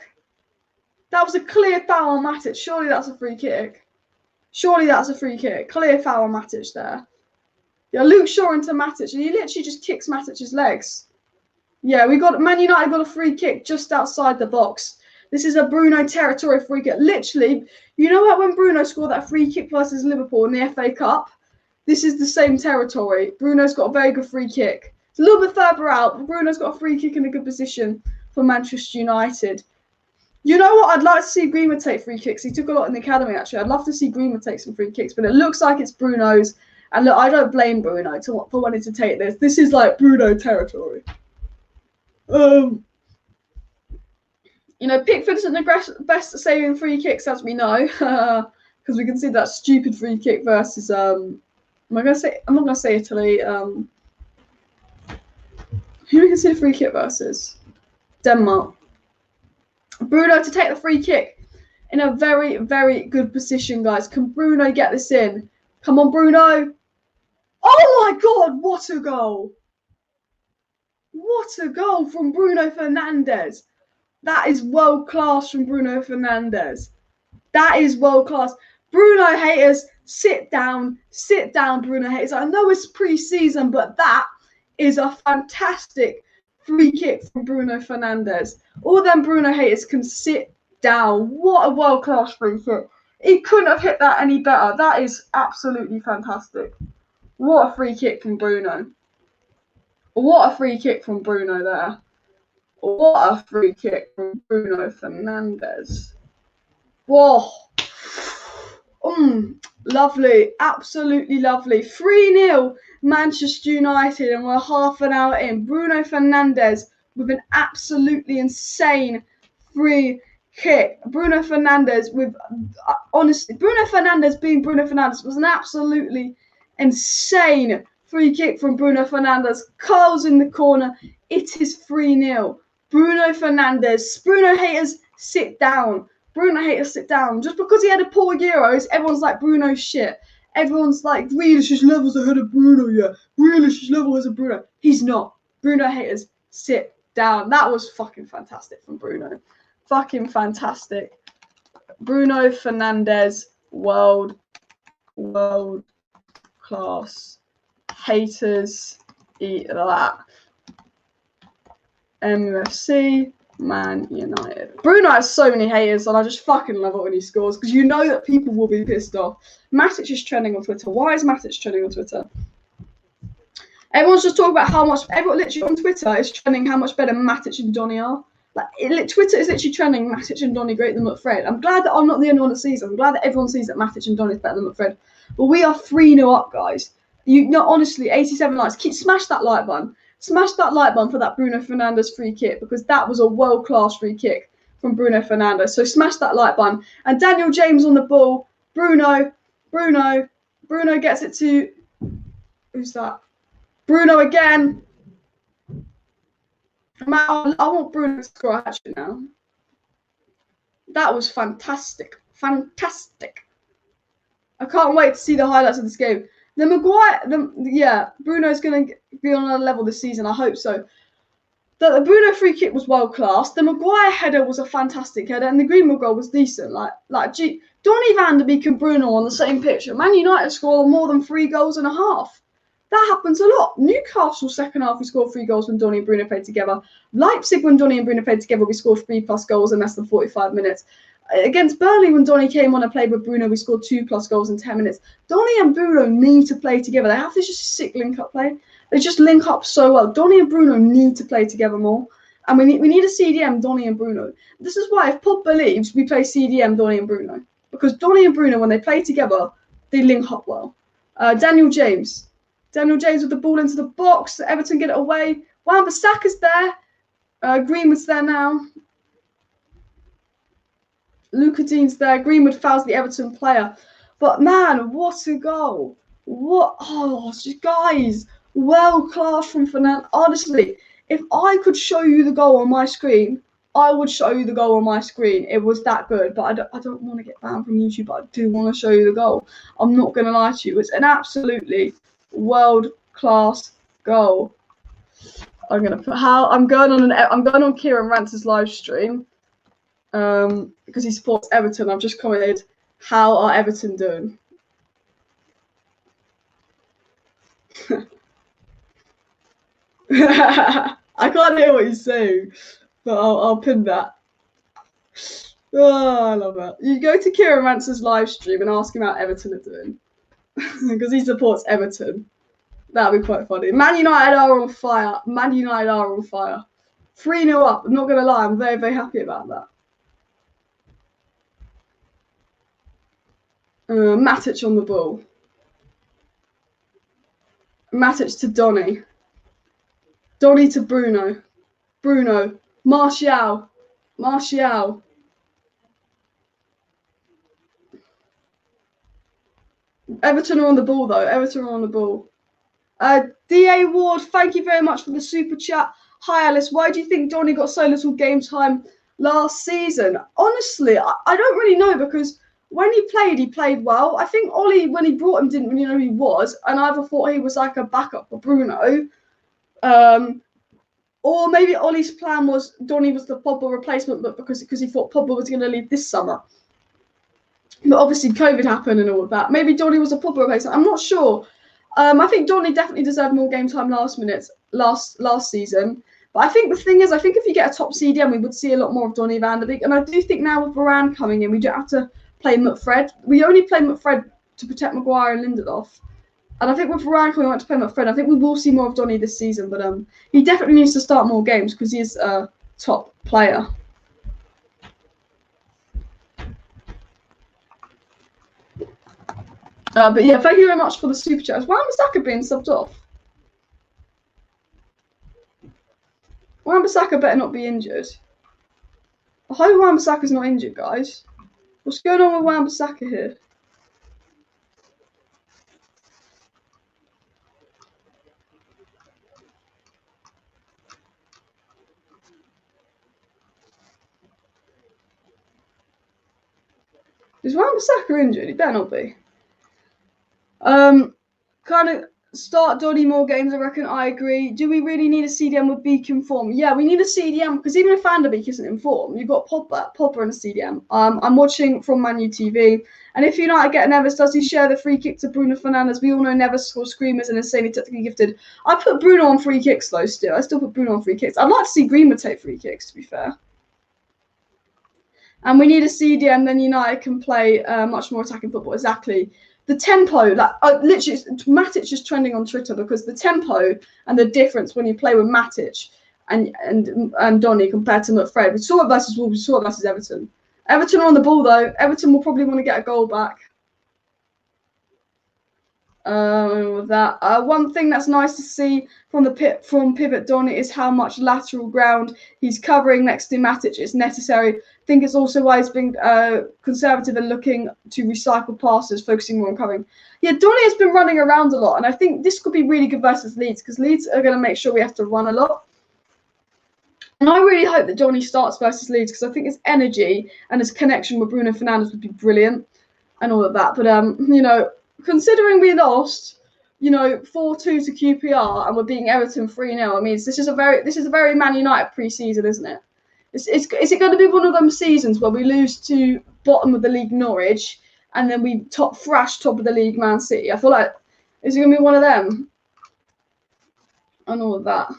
That was a clear foul on Matic. Surely that's a free kick. Surely that's a free kick. Clear foul on Matic there. Yeah, Luke Shaw into Matic, and he literally just kicks Matic's legs. Yeah, Man United got a free kick just outside the box. This is a Bruno territory free kick. Literally, you know what, when Bruno scored that free kick versus Liverpool in the FA Cup? This is the same territory. Bruno's got a very good free kick. It's a little bit further out, but Bruno's got a free kick in a good position for Manchester United. You know what? I'd like to see Greenwood take free kicks. He took a lot in the academy, actually. I'd love to see Greenwood take some free kicks, but it looks like it's Bruno's. And look, I don't blame Bruno for wanting to take this. This is like Bruno territory. You know, Pickford isn't the best at saving free kicks, as we know, because we can see that stupid free kick versus I'm not gonna say Italy. Who we can see a free kick versus? Denmark. Bruno to take the free kick in a very, very good position, guys. Can Bruno get this in? Come on, Bruno. Oh my God, what a goal. What a goal from Bruno Fernandes. That is world class from Bruno Fernandes. That is world class. Bruno haters, sit down, Bruno haters. I know it's pre-season, but that is a fantastic free kick from Bruno Fernandes. All them Bruno haters can sit down. What a world class free kick. He couldn't have hit that any better. That is absolutely fantastic. What a free kick from Bruno. What a free kick from Bruno there. What a free kick from Bruno Fernandes. Whoa. Lovely. Absolutely lovely. 3-0 Manchester United, and we're half an hour in. Bruno Fernandes with an absolutely insane free kick. Bruno Fernandes with, honestly, Bruno Fernandes being Bruno Fernandes was an absolutely insane free kick from Bruno Fernandes. Carl's in the corner. It is 3-0. Bruno Fernandes. Bruno haters, sit down. Bruno haters, sit down. Just because he had a poor Euros, everyone's like, Bruno's shit. Everyone's like, Grealish's level's ahead of Bruno, yeah. Grealish's level is a Bruno. He's not. Bruno haters, sit down. That was fucking fantastic from Bruno. Fucking fantastic. Bruno Fernandes, world class. Haters, eat that. MUFC, Man United. Bruno has so many haters, and I just fucking love it when he scores, because you know that people will be pissed off. Matic is trending on Twitter. Why is Matic trending on Twitter? Everyone's just talking about how much, everyone literally on Twitter is trending how much better Matic and Donny are. Like, Twitter is literally trending Matic and Donny greater than McFred. I'm glad that I'm not the only one that sees it. I'm glad that everyone sees that Matic and Donny is better than McFred. But we are 3-0 up, guys. Honestly, 87 likes. Smash that like button. Smash that like button for that Bruno Fernandes free kick, because that was a world-class free kick from Bruno Fernandes. So smash that like button. And Daniel James on the ball. Bruno gets it to, who's that? Bruno again. I want Bruno to score a hat-trick now. That was fantastic. Fantastic. I can't wait to see the highlights of this game. Bruno's going to be on another level this season. I hope so. The Bruno free kick was world class. The Maguire header was a fantastic header, and the Greenwood goal was decent. Donny van der Beek and Bruno on the same picture. Man United score more than 3 goals and a half. That happens a lot. Newcastle second half, we scored 3 goals when Donny and Bruno played together. Leipzig, when Donny and Bruno played together, we scored 3+ goals in less than 45 minutes. Against Burnley, when Donny came on and played with Bruno, we scored 2+ goals in 10 minutes. Donny and Bruno need to play together. They have this just sick link-up play. They just link up so well. Donny and Bruno need to play together more. And we need a CDM, Donny and Bruno. This is why, if Pod believes, we play CDM, Donny and Bruno. Because Donny and Bruno, when they play together, they link up well. Daniel James with the ball into the box. Everton get it away. Wan-Bissaka's there. Greenwood's there now. Luca Dean's there. Greenwood fouls the Everton player. But man, what a goal. Guys, world class from Fernandes. Honestly, if I could show you the goal on my screen, I would show you the goal on my screen. It was that good. But I don't want to get banned from YouTube, but I do want to show you the goal. I'm not going to lie to you. It's an absolutely world class goal. I'm going on Kieran Rantz's live stream. Because he supports Everton. I've just commented, how are Everton doing? I can't hear what he's saying, but I'll pin that. Oh, I love that. You go to Kieran Rance's live stream and ask him how Everton are doing. Because he supports Everton. That'd be quite funny. Man United are on fire. Man United are on fire. 3-0 up. I'm not going to lie. I'm very, very happy about that. Matic on the ball. Matic to Donny. Donny to Bruno. Bruno. Martial. Martial. Everton are on the ball, though. Everton are on the ball. D.A. Ward, thank you very much for the super chat. Hi, Alice. Why do you think Donny got so little game time last season? Honestly, I don't really know, because when he played well. I think Ollie, when he brought him, didn't really know who he was, and I either thought he was like a backup for Bruno, or maybe Ollie's plan was Donny was the Pogba replacement, but because he thought Pogba was going to leave this summer. But obviously COVID happened and all of that. Maybe Donny was a Pogba replacement. I'm not sure. I think Donny definitely deserved more game time last season. But I think the thing is, I think if you get a top CDM, we would see a lot more of Donny van der Beek. And I do think now with Varane coming in, we don't have to play McFred. We only play McFred to protect Maguire and Lindelof. And I think with Varane coming, we want to play McFred. I think we will see more of Donny this season. But he definitely needs to start more games because he is a top player. But yeah, thank you very much for the super chat. Is Wan-Bissaka being subbed off? Wan-Bissaka better not be injured. I hope Wan-Bissaka's not injured, guys. What's going on with Wan-Bissaka here? Is Wan-Bissaka injured? He better not be. Kind of start Donny more games, I reckon. I agree. Do we really need a CDM with Beek in form? Yeah, we need a CDM because even if Van der Beek isn't in form, you've got Pogba and a CDM. I'm watching from MUTV, and if United get Neves, does he share the free kick to Bruno Fernandes? We all know Neves scores screamers and is insanely technically gifted. I put Bruno on free kicks though. I still put Bruno on free kicks. I'd like to see Greenwood take free kicks, to be fair. And we need a CDM, then United can play much more attacking football. Exactly. The tempo, like literally, Matic is trending on Twitter because the tempo and the difference when you play with Matic and Donny compared to McFred. We saw it versus Wolves, we saw it versus Everton. Everton are on the ball though. Everton will probably want to get a goal back. With that, one thing that's nice to see from pivot Donny is how much lateral ground he's covering next to Matic is necessary. I think it's also why he's been conservative and looking to recycle passes, focusing more on covering. Yeah, Donny has been running around a lot, and I think this could be really good versus Leeds because Leeds are going to make sure we have to run a lot. And I really hope that Donny starts versus Leeds because I think his energy and his connection with Bruno Fernandes would be brilliant and all of that. But you know, considering we lost, 4-2 to QPR and we're beating Everton 3-0, I mean, this is a very Man United pre-season, isn't it? Is it going to be one of them seasons where we lose to bottom of the league Norwich and then we thrash top of the league Man City? I feel like is it going to be one of them? And all of that.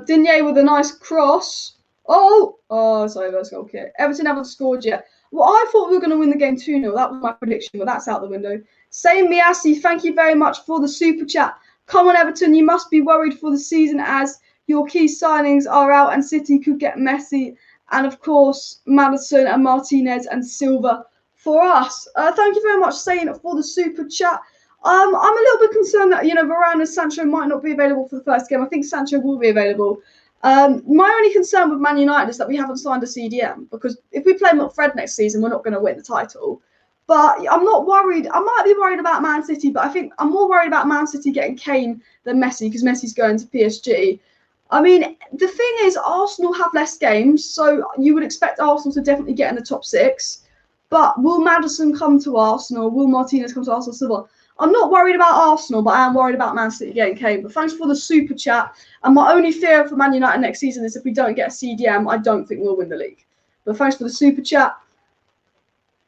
Digne with a nice cross. Sorry, that's goal kick. Everton haven't scored yet. Well, I thought we were going to win the game 2-0. That was my prediction, but that's out the window. Same Miasi, thank you very much for the super chat. Come on, Everton, you must be worried for the season as your key signings are out and City could get Messi and, of course, Maddison and Martinez and Silva for us. Thank you very much, Saint, for the super chat. I'm a little bit concerned that, Varane and Sancho might not be available for the first game. I think Sancho will be available. My only concern with Man United is that we haven't signed a CDM because if we play McFred next season, we're not going to win the title. But I'm not worried. I might be worried about Man City, but I think I'm more worried about Man City getting Kane than Messi because Messi's going to PSG. I mean, the thing is, Arsenal have less games, so you would expect Arsenal to definitely get in the top 6. But will Maddison come to Arsenal? Will Martinez come to Arsenal? Silva? I'm not worried about Arsenal, but I am worried about Man City getting Kane. But thanks for the super chat. And my only fear for Man United next season is if we don't get a CDM, I don't think we'll win the league. But thanks for the super chat.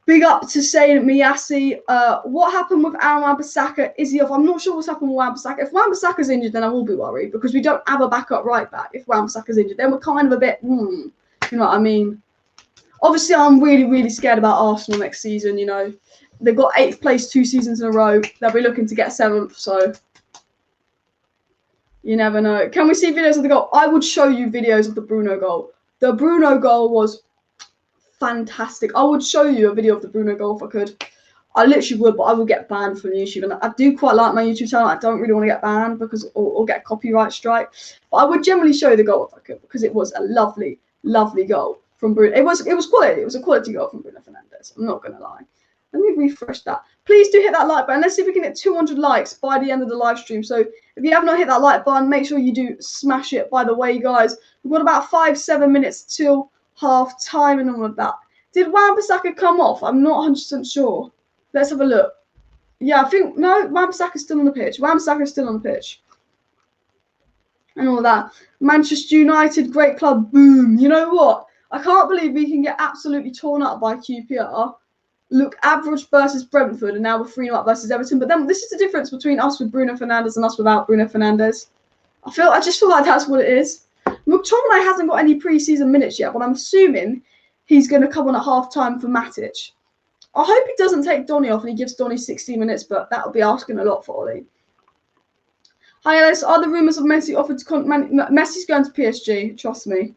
Big up to Saint Miyasi. What happened with Aaron Wan-Bissaka? Is he off? I'm not sure what's happened with Wan-Bissaka. If Wan-Bissaka's injured, then I will be worried because we don't have a backup right back. If Wan-Bissaka's injured, then we're kind of a bit, you know what I mean? Obviously, I'm really, really scared about Arsenal next season. You know, they've got 8th place 2 seasons in a row. They'll be looking to get 7th, so you never know. Can we see videos of the goal? I would show you videos of the Bruno goal. The Bruno goal was fantastic. I would show you a video of the Bruno goal if I could. I literally would, but I will get banned from YouTube. And I do quite like my YouTube channel. I don't really want to get banned because or get a copyright strike. But I would generally show you the goal if I could because it was a lovely, lovely goal from Bruno. It was quality. It was a quality goal from Bruno Fernandes. I'm not gonna lie. Let me refresh that. Please do hit that like button. Let's see if we can hit 200 likes by the end of the live stream. So if you have not hit that like button, make sure you do smash it. By the way, guys, we've got about 5-7 minutes till half time and all of that. Did Wan-Bissaka come off? I'm not 100% sure. Let's have a look. Yeah, I think no. Wan-Bissaka's still on the pitch. Wan-Bissaka's still on the pitch. And all that. Manchester United, great club. Boom. You know what? I can't believe we can get absolutely torn up by QPR. Look, average versus Brentford, and now we're 3-0 up versus Everton. But then this is the difference between us with Bruno Fernandes and us without Bruno Fernandes. I just feel like that's what it is. McTominay hasn't got any pre-season minutes yet, but I'm assuming he's going to come on at half-time for Matic. I hope he doesn't take Donny off and he gives Donny 60 minutes, but that would be asking a lot for Ollie. Hi, Alice. Are the rumours of Messi offered to Messi's going to PSG, trust me.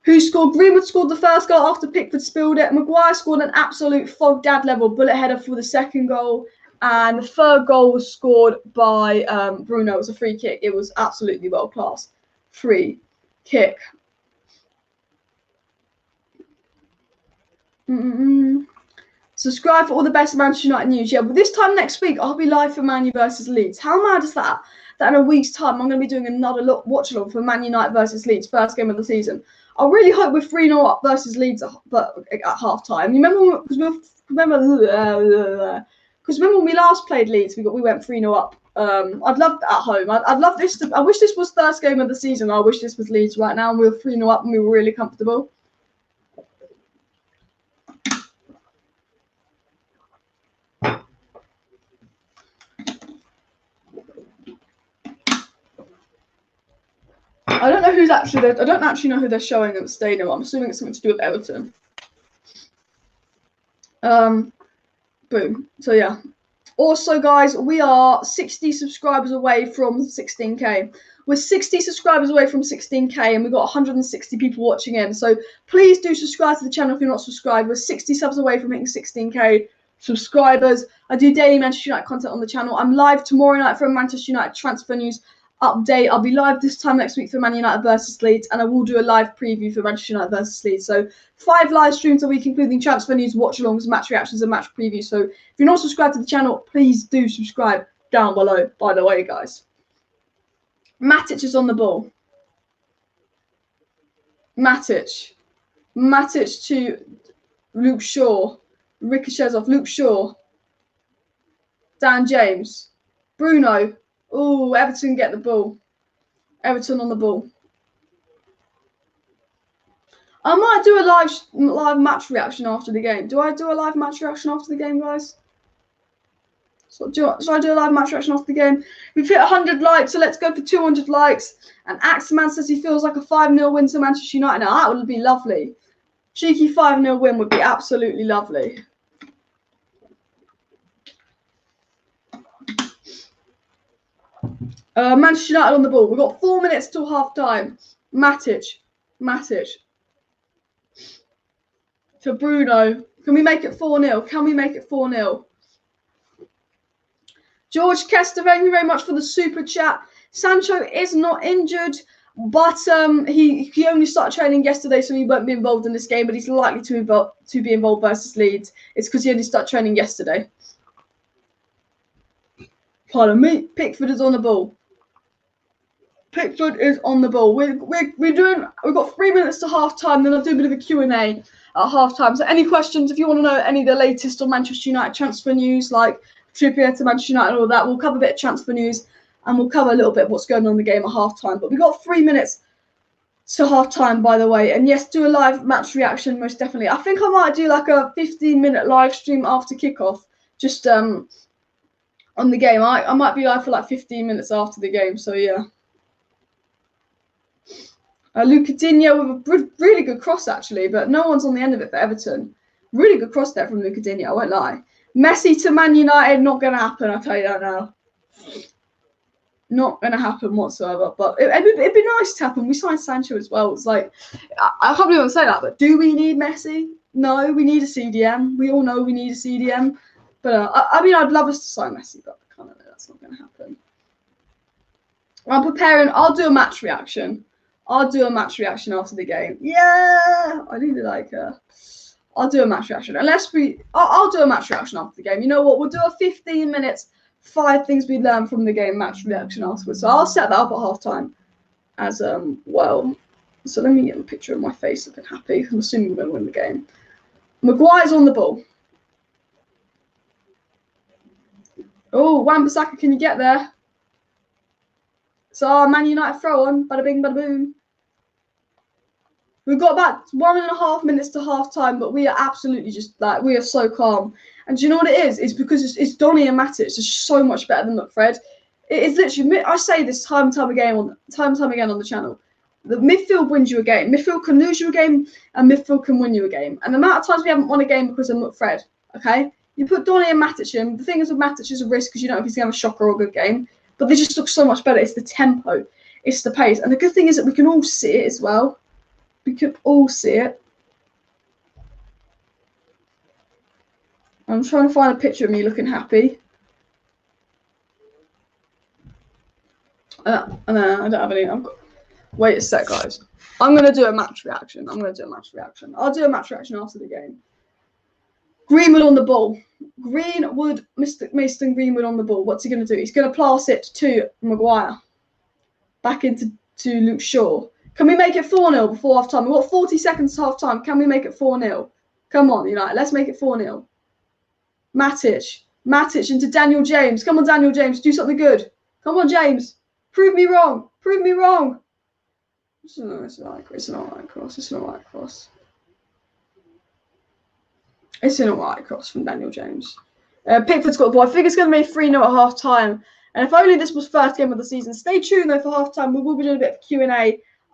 Who scored? Greenwood scored the first goal after Pickford spilled it. Maguire scored an absolute Fogdad level bullet header for the second goal. And the third goal was scored by Bruno. It was a free kick. It was absolutely world class. Free kick. Subscribe for all the best Manchester United news. Yeah, but this time next week, I'll be live for Man U versus Leeds. How mad is that? That in a week's time, I'm going to be doing another watch-along for Man United versus Leeds, first game of the season. I really hope we're 3-0 up versus Leeds at half-time. You remember when we last played Leeds, we went 3-0 up. I'd love that at home. I'd love this. I wish this was first game of the season. I wish this was Leeds right now, and we were 3-0 up, and we were really comfortable. I don't know who's actually there. I don't actually know who they're showing at the stadium. I'm assuming it's something to do with Everton. Boom. So yeah. Also, guys, we are 60 subscribers away from 16k. We're 60 subscribers away from 16k, and we've got 160 people watching in. So please do subscribe to the channel if you're not subscribed. We're 60 subs away from hitting 16k subscribers. I do daily Manchester United content on the channel. I'm live tomorrow night for a Manchester United transfer news update. I'll be live this time next week for Man United versus Leeds, and I will do a live preview for Manchester United versus Leeds. So 5 live streams a week, including transfer news, watch-alongs, match reactions, and match previews. So if you're not subscribed to the channel, please do subscribe down below, by the way, guys. Matic is on the ball. Matic to Luke Shaw. Ricochets off Luke Shaw. Dan James. Bruno. Oh, Everton get the ball. Everton on the ball. I might do a live match reaction after the game. Do I do a live match reaction after the game, guys? So should I do a live match reaction after the game? We've hit 100 likes, so let's go for 200 likes. And Axeman says he feels like a 5-0 win to Manchester United. Now, that would be lovely. Cheeky 5-0 win would be absolutely lovely. Manchester United on the ball. We've got 4 minutes till half time. Matic. To Bruno. Can we make it 4-0? Can we make it 4-0? George Kester, thank you very much for the super chat. Sancho is not injured, but he only started training yesterday, so he won't be involved in this game, but he's likely to be involved versus Leeds. It's because he only started training yesterday. Pardon me. Pickford is on the ball. Pickford is on the ball. We've got 3 minutes to half time. Then I'll do a bit of a Q&A at half time. So any questions, if you want to know any of the latest on Manchester United transfer news, like Trippier to Manchester United and all that, we'll cover a bit of transfer news and we'll cover a little bit of what's going on in the game at half time. But we've got 3 minutes to half time, by the way. And yes, do a live match reaction, most definitely. I think I might do like a 15-minute live stream after kickoff, just on the game. I might be live for like 15 minutes after the game, so yeah. Lucadinho with a really good cross, actually, but no one's on the end of it for Everton. Really good cross there from Lucadinho, I won't lie. Messi to Man United, not going to happen, I'll tell you that now. Not going to happen whatsoever, but it'd be nice to happen. We signed Sancho as well. It's like, I can't believe I'm saying that, but do we need Messi? No, we need a CDM. We all know we need a CDM. But, I mean, I'd love us to sign Messi, but I kind of know that's not going to happen. I'm preparing. I'll do a match reaction. I'll do a match reaction after the game. Yeah, I need to like. I'll do a match reaction. I'll do a match reaction after the game. You know what? We'll do a 15 minutes, 5 things we learned from the game match reaction afterwards. So I'll set that up at halftime, as well. So let me get a picture of my face looking happy. I'm assuming we're going to win the game. Maguire's on the ball. Oh, Wan-Bissaka, can you get there? So Man United throw on, bada bing, bada boom. We've got about 1.5 minutes to half time, but we are absolutely just like, we are so calm. And do you know what it is? It's because it's Donny and Matic. It's just so much better than McFred. It's literally, I say this time and time again on the channel. The midfield wins you a game. Midfield can lose you a game, and midfield can win you a game. And the amount of times we haven't won a game because of McFred, okay? You put Donny and Matic in. The thing is with Matic is a risk because you don't know if he's going to have a shocker or a good game. But they just look so much better. It's the tempo. It's the pace. And the good thing is that we can all see it as well. We can all see it. I'm trying to find a picture of me looking happy. I don't have any. Wait a sec, guys. I'm going to do a match reaction. I'll do a match reaction after the game. Greenwood on the ball. Mr. Mason Greenwood on the ball. What's he going to do? He's going to pass it to Maguire. Back into Luke Shaw. Can we make it 4-0 before half time? We've got 40 seconds to half time. Can we make it 4-0? Come on, United. Let's make it 4-0. Matic into Daniel James. Come on, Daniel James. Do something good. Come on, James. Prove me wrong. It's an alright cross. It's an alright cross from Daniel James. Pickford's got the ball. I think it's going to be 3-0 at half time. And if only this was first game of the season. Stay tuned though for half time. We will be doing a bit of Q&A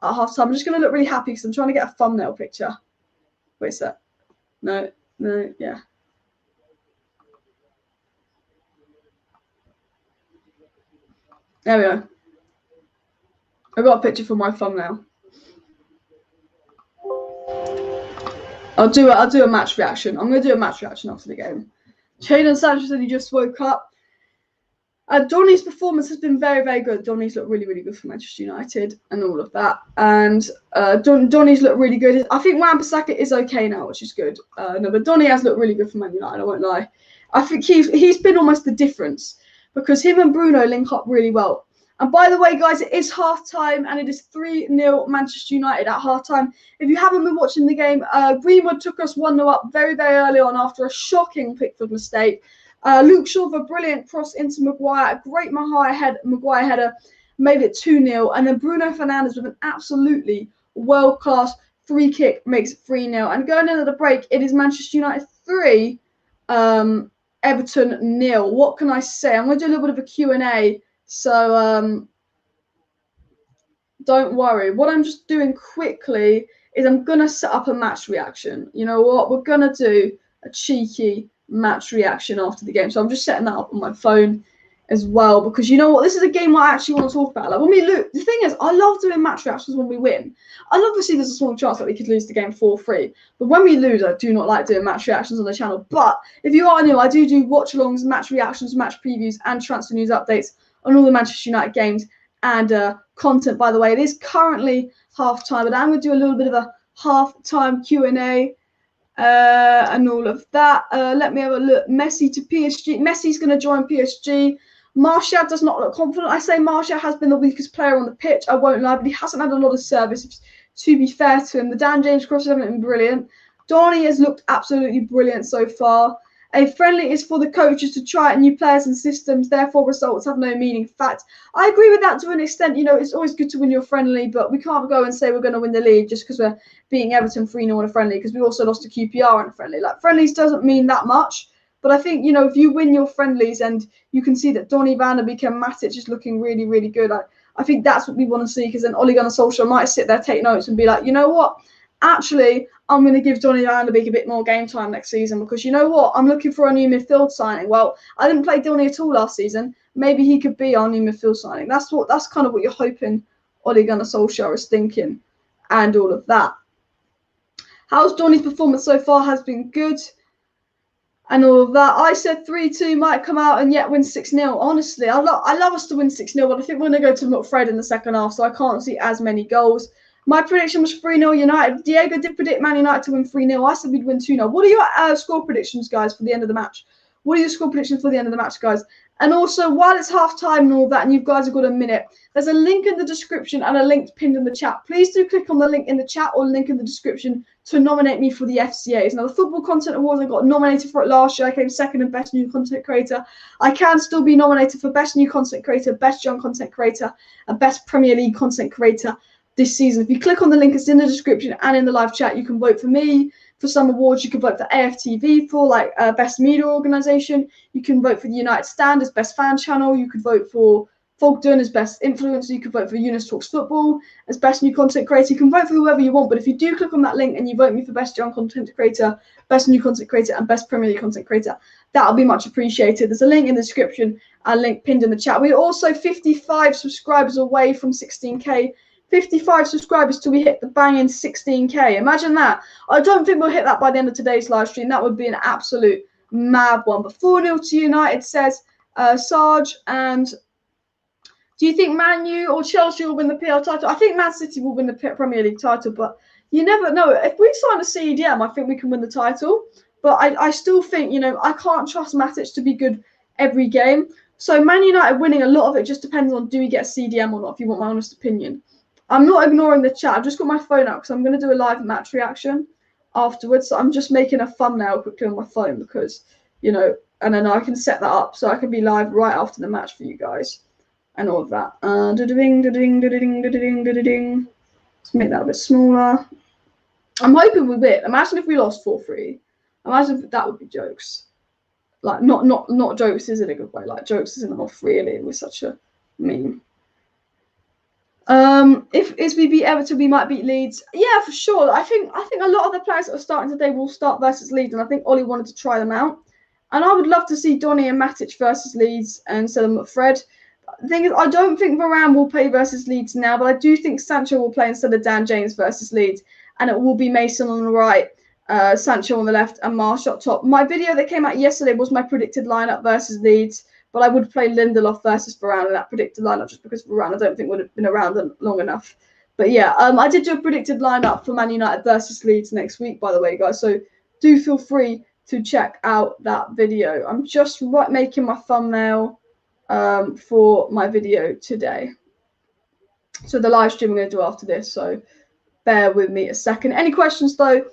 at half time. I'm just going to look really happy because I'm trying to get a thumbnail picture. Wait a sec. No, yeah. There we go. I got a picture for my thumbnail. I'll do a match reaction. I'm going to do a match reaction after the game. Jadon Sancho said he just woke up. Donny's performance has been very, very good. Donny's looked really, really good for Manchester United and all of that. And Donny's looked really good. I think Wan-Bissaka is okay now, which is good. No, but Donny has looked really good for Man United, I won't lie. I think he's been almost the difference because him and Bruno link up really well. And by the way, guys, it is half-time and it is 3-0 Manchester United at half-time. If you haven't been watching the game, Greenwood took us 1-0 up very, very early on after a shocking Pickford mistake. Luke Shaw with a brilliant cross into Maguire. A great Maguire header made it 2-0. And then Bruno Fernandes with an absolutely world-class free kick makes it 3-0. And going into the break, it is Manchester United 3, Everton 0. What can I say? I'm going to do a little bit of a Q&A. So don't worry. What I'm just doing quickly is I'm going to set up a match reaction. You know what? We're going to do a cheeky match reaction after the game. So I'm just setting that up on my phone as well because you know what? This is a game I actually want to talk about. Like when we lose, the thing is, I love doing match reactions when we win. And obviously there's a small chance that we could lose the game 4-3. But when we lose, I do not like doing match reactions on the channel. But if you are new, I do watch-alongs, match reactions, match previews, and transfer news updates on all the Manchester United games and content, by the way. It is currently half-time, but I'm going to do a little bit of a half-time Q&A and all of that. Let me have a look. Messi to PSG. Messi's going to join PSG. Martial does not look confident. I say Martial has been the weakest player on the pitch. I won't lie, but he hasn't had a lot of service, to be fair to him. The Dan James crosses haven't been brilliant. Donny has looked absolutely brilliant so far. A friendly is for the coaches to try out new players and systems, therefore results have no meaning. In fact, I agree with that to an extent. You know, it's always good to win your friendly, but we can't go and say we're going to win the league just because we're beating Everton 3-0 in a friendly, because we also lost to QPR in a friendly. Like, friendlies doesn't mean that much. But I think, you know, if you win your friendlies and you can see that Donny van de Beek and Matic is looking really, really good, I think that's what we want to see, because then Ole Gunnar Solskjaer might sit there, take notes and be like, you know what? Actually, I'm going to give Donny van de Beek a bit more game time next season, because you know what? I'm looking for a new midfield signing. Well, I didn't play Donny at all last season. Maybe he could be our new midfield signing. That's kind of what you're hoping Ole Gunnar Solskjaer is thinking, and all of that. How's Donny's performance so far? Has been good. And all of that. I said 3-2 might come out and yet win 6-0. Honestly, I love us to win 6-0, but I think we're going to go to MUTV in the second half, so I can't see as many goals. My prediction was 3-0 United. Diego did predict Man United to win 3-0. I said we'd win 2-0. What are your score predictions, guys, for the end of the match? What are your score predictions for the end of the match, guys? And also, while it's half-time and all that, and you guys have got a minute, there's a link in the description and a link pinned in the chat. Please do click on the link in the chat or link in the description to nominate me for the FCAs. Now, the Football Content Awards, I got nominated for it last year. I came second in Best New Content Creator. I can still be nominated for Best New Content Creator, Best Young Content Creator, and Best Premier League Content Creator this season. If you click on the link, it's in the description and in the live chat. You can vote for me for some awards. You can vote for AFTV for like Best Media Organisation. You can vote for the United Stand as Best Fan Channel. You could vote for Fogden as Best Influencer. You could vote for Eunice Talks Football as Best New Content Creator. You can vote for whoever you want, but if you do click on that link and you vote me for Best Young Content Creator, Best New Content Creator, and Best Premier League Content Creator, that'll be much appreciated. There's a link in the description and a link pinned in the chat. We're also 55 subscribers away from 16k. 55 subscribers till we hit the banging 16k. Imagine that. I don't think we'll hit that by the end of today's live stream. That would be an absolute mad one. But 4-0 to United, says Sarge. And do you think Man U or Chelsea will win the PL title? I think Man City will win the Premier League title, but you never know. If we sign a CDM, I think we can win the title. But I still think, you know, I can't trust Matic to be good every game. So Man United winning, a lot of it just depends on, do we get a CDM or not, if you want my honest opinion. I'm not ignoring the chat. I've just got my phone out because I'm going to do a live match reaction afterwards. So I'm just making a thumbnail quickly on my phone because, you know, and then I can set that up so I can be live right after the match for you guys and all of that. Let's make that a bit smaller. I'm hoping we win. Imagine if we lost 4-3. Imagine if that would be jokes. Like, not jokes is in a good way. Like, jokes is in the off, really. We're such a meme. If we beat Everton, we might beat Leeds. Yeah, for sure. I think a lot of the players that are starting today will start versus Leeds, and I think Ollie wanted to try them out. And I would love to see Donny and Matic versus Leeds instead of Fred. The thing is, I don't think Varane will play versus Leeds now, but I do think Sancho will play instead of Dan James versus Leeds, and it will be Mason on the right, Sancho on the left, and Marsh up top. My video that came out yesterday was my predicted lineup versus Leeds. But I would play Lindelof versus Varane in that predicted lineup just because Varane I don't think would have been around long enough. But yeah, I did do a predicted lineup for Man United versus Leeds next week, by the way, guys. So do feel free to check out that video. I'm just making my thumbnail for my video today. So the live stream I'm going to do after this. So bear with me a second. Any questions though?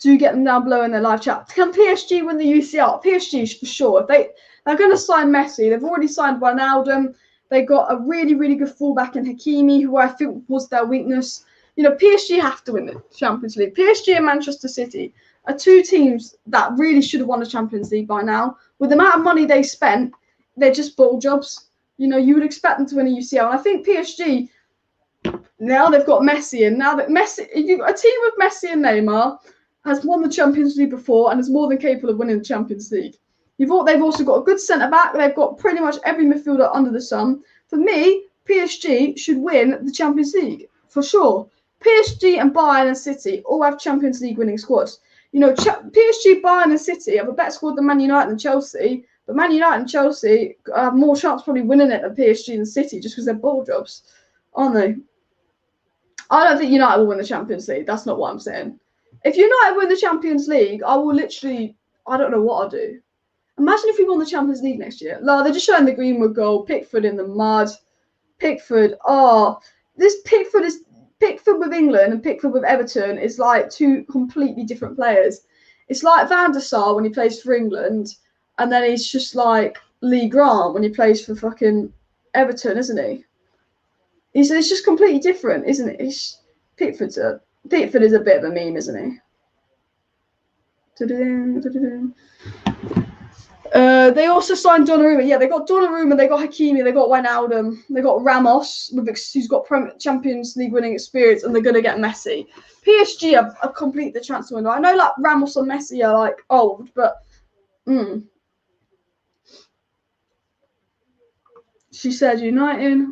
Do get them down below in the live chat. Can PSG win the UCL? PSG for sure. If they're going to sign Messi. They've already signed Wijnaldum. They got a really, really good fullback in Hakimi, who I think was their weakness. You know, PSG have to win the Champions League. PSG and Manchester City are two teams that really should have won the Champions League by now. With the amount of money they spent, they're just ball jobs. You know, you would expect them to win a UCL. And I think PSG, now they've got Messi, and now that Messi, a team with Messi and Neymar has won the Champions League before and is more than capable of winning the Champions League. They've also got a good centre-back. They've got pretty much every midfielder under the sun. For me, PSG should win the Champions League, for sure. PSG and Bayern and City all have Champions League winning squads. You know, PSG, Bayern and City have a better squad than Man United and Chelsea, but Man United and Chelsea have more chance probably winning it than PSG and City just because they're ball jobs, aren't they? I don't think United will win the Champions League. That's not what I'm saying. If United win the Champions League, I will literally, I don't know what I'll do. Imagine if we won the Champions League next year. No, they're just showing the Greenwood goal. Pickford in the mud. Pickford. Oh, this Pickford with England and Pickford with Everton is like two completely different players. It's like Van der Sar when he plays for England and then he's just like Lee Grant when he plays for fucking Everton, isn't he? It's just completely different, isn't it? Pickford is a bit of a meme, isn't he? They also signed Donnarumma. Yeah, they got Donnarumma, they got Hakimi, they got Wijnaldum, they got Ramos, who's got Champions League winning experience, and they're going to get Messi. PSG have completed the transfer window. I know like Ramos and Messi are like old, but She said United.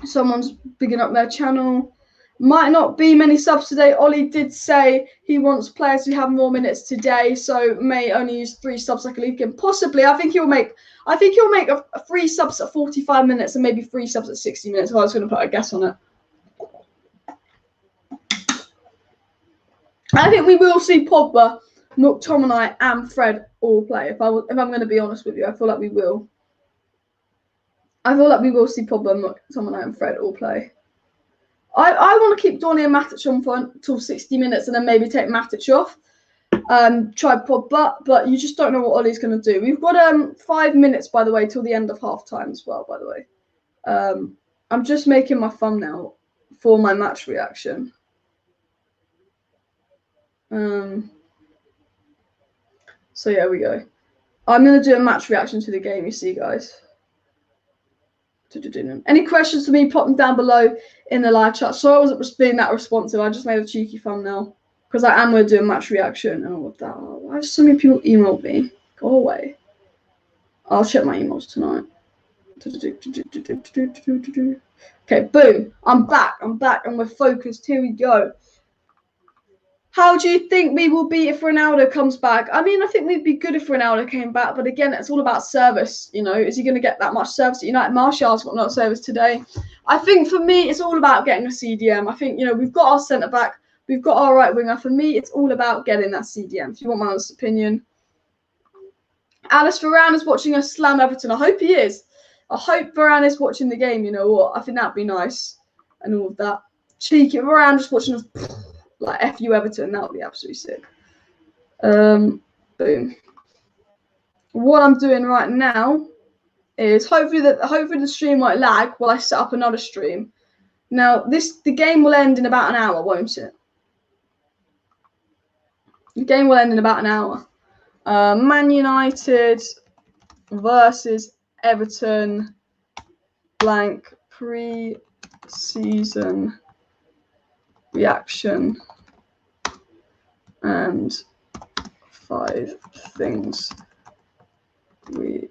Someone's bigging up their channel. Might not be many subs today. Ollie did say he wants players to have more minutes today, so may only use 3 subs like a league game. Possibly. I think he'll make a 3 subs at 45 minutes and maybe 3 subs at 60 minutes. If I was going to put a guess on it. I think we will see Pogba, McTominay, and Fred all play. If I'm going to be honest with you, I feel like we will. I feel like we will see Pogba, McTominay, and Fred all play. I want to keep Donny and Matic on front until 60 minutes and then maybe take Matic off. Try Pogba, but you just don't know what Ollie's going to do. We've got 5 minutes, by the way, till the end of half time as well, by the way. I'm just making my thumbnail for my match reaction. So yeah, we go. I'm going to do a match reaction to the game, you see, guys. Any questions for me, pop them down below in the live chat. Sorry I wasn't being that responsive. I just made a cheeky thumbnail because I am going to do a match reaction and all of that. Why have so many people emailed me? Go away. I'll check my emails tonight. Okay, boom. I'm back and we're focused. Here we go. How do you think we will be if Ronaldo comes back? I mean, I think we'd be good if Ronaldo came back, but again, it's all about service. You know, is he going to get that much service at United? Martial's got no service today. I think for me, it's all about getting a CDM. I think, you know, we've got our centre back, we've got our right winger. For me, it's all about getting that CDM. If you want my honest opinion, Alice Varane is watching us slam Everton. I hope he is. I hope Varane is watching the game. You know what? I think that'd be nice and all of that. Cheeky Varane just watching us. Like FU Everton, that would be absolutely sick. Boom. What I'm doing right now is hopefully the stream won't lag while I set up another stream. Now the game will end in about an hour, won't it? The game will end in about an hour. Man United versus Everton blank pre-season reaction and 5 things we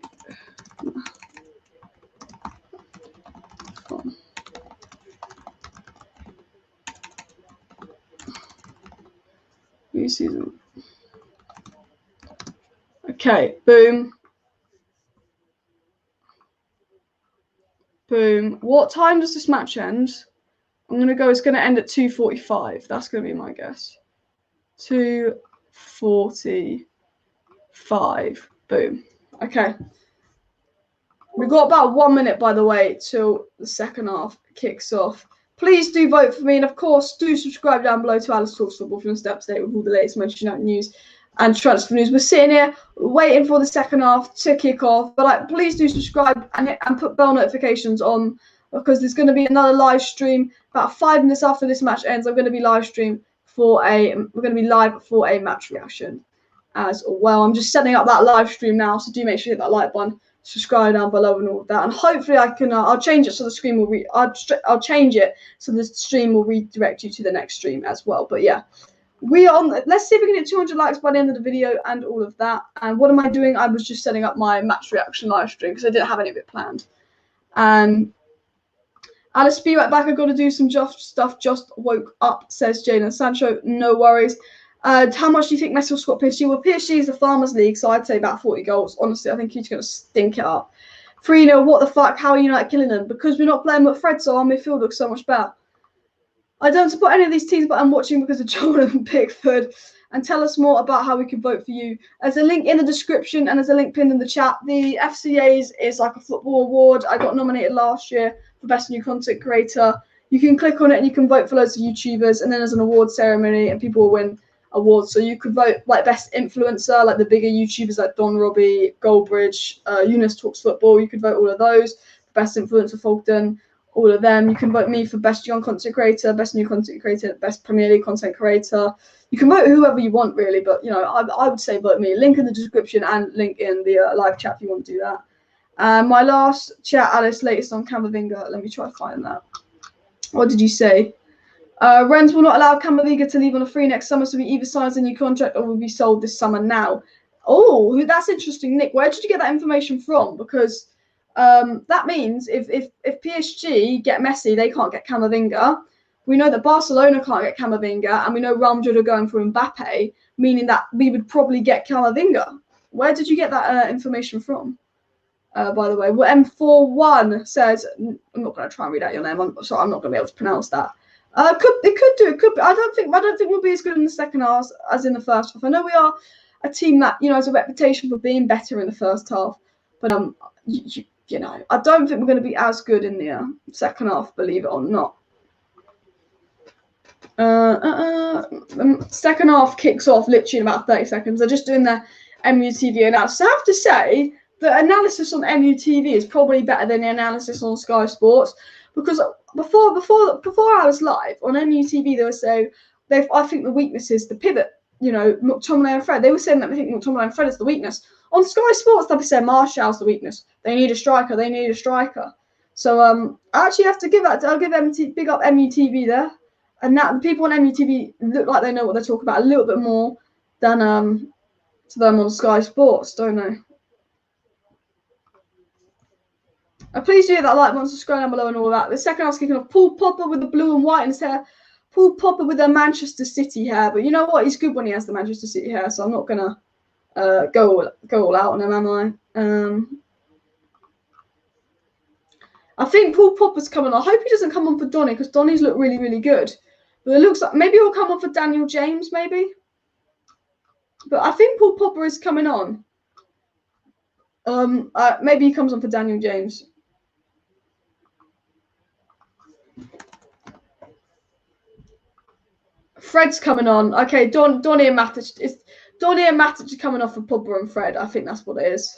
season. Okay, boom. Boom. What time does this match end? I'm going to go, it's going to end at 2:45. That's going to be my guess. 2:45. Boom. Okay. We've got about 1 minute, by the way, till the second half kicks off. Please do vote for me. And, of course, do subscribe down below to Alice Talks Football if you want to stay up to date with all the latest Manchester United news and transfer news. We're sitting here waiting for the second half to kick off. But please do subscribe and put bell notifications on, because there's going to be another live stream about 5 minutes after this match ends. We're going to be live for a match reaction as well. I'm just setting up that live stream now, so do make sure you hit that like button, subscribe down below, and all of that. And hopefully I can. I'll change it so the stream will I'll change it so the stream will redirect you to the next stream as well. But yeah, we are on. Let's see if we can hit 200 likes by the end of the video and all of that. And what am I doing? I was just setting up my match reaction live stream because I didn't have any of it planned. Alice, be right back. I've got to do some stuff. Just woke up, says Jadon Sancho. No worries. How much do you think Messi will score PSG? Well, PSG is the Farmers League, so I'd say about 40 goals. Honestly, I think he's going to stink it up. 3-0, what the fuck? How are United killing them? Because we're not playing with Fred, so our midfield looks so much better. I don't support any of these teams, but I'm watching because of Jordan and Pickford. And tell us more about how we can vote for you. There's a link in the description and there's a link pinned in the chat. The FCAs is like a football award. I got nominated last year for Best New Content Creator. You can click on it and you can vote for loads of YouTubers, and then there's an award ceremony and people will win awards. So you could vote like best influencer, like the bigger YouTubers like Don Robbie, Goldbridge, Eunice Talks Football. You could vote all of those. Best influencer, Fogden, all of them. You can vote me for best young content creator, best new content creator, best Premier League content creator. You can vote whoever you want, really, but I would say vote me. Link in the description and link in the live chat if you want to do that. My last chat, Alice, latest on Camavinga. Let me try to find that. What did you say? Rennes will not allow Camavinga to leave on a free next summer, so he either signs a new contract or will be sold this summer now. Oh, that's interesting, Nick. Where did you get that information from? Because that means if PSG get Messi, they can't get Camavinga. We know that Barcelona can't get Camavinga, and we know Real Madrid are going for Mbappe, meaning that we would probably get Camavinga. Where did you get that information from? By the way, well, M41 says, I'm not going to try and read out your name. I'm sorry, I'm not going to be able to pronounce that. It could be. I don't think we'll be as good in the second half as in the first half. I know we are a team that has a reputation for being better in the first half, but I don't think we're going to be as good in the second half, believe it or not. Second half kicks off literally in about 30 seconds. They're just doing their MUTV analysis. I have to say the analysis on MUTV is probably better than the analysis on Sky Sports, because before I was live on MUTV, they were saying I think the weakness is the pivot. McTominay and Fred. They were saying that they think McTominay and Fred is the weakness. On Sky Sports, they'll be saying Martial's the weakness. They need a striker. They need a striker. So I actually have to give that. I'll give big up MUTV there. And that the people on MUTV look like they know what they're talking about a little bit more than to them on Sky Sports, don't they? Please do that like button, subscribe down below and all that. The second half's kicking off. Paul Popper with the blue and white in his hair. Paul Popper with the Manchester City hair. But you know what? He's good when he has the Manchester City hair, so I'm not going to go all out on him, am I? I think Paul Popper's coming on. I hope he doesn't come on for Donny, because Donny's look really, really good. But it looks like maybe he'll come on for Daniel James, maybe. But I think Paul Popper is coming on. Maybe he comes on for Daniel James. Fred's coming on. Okay, Donny and Matic. Donny and Matic are coming off for Pogba and Fred. I think that's what it is.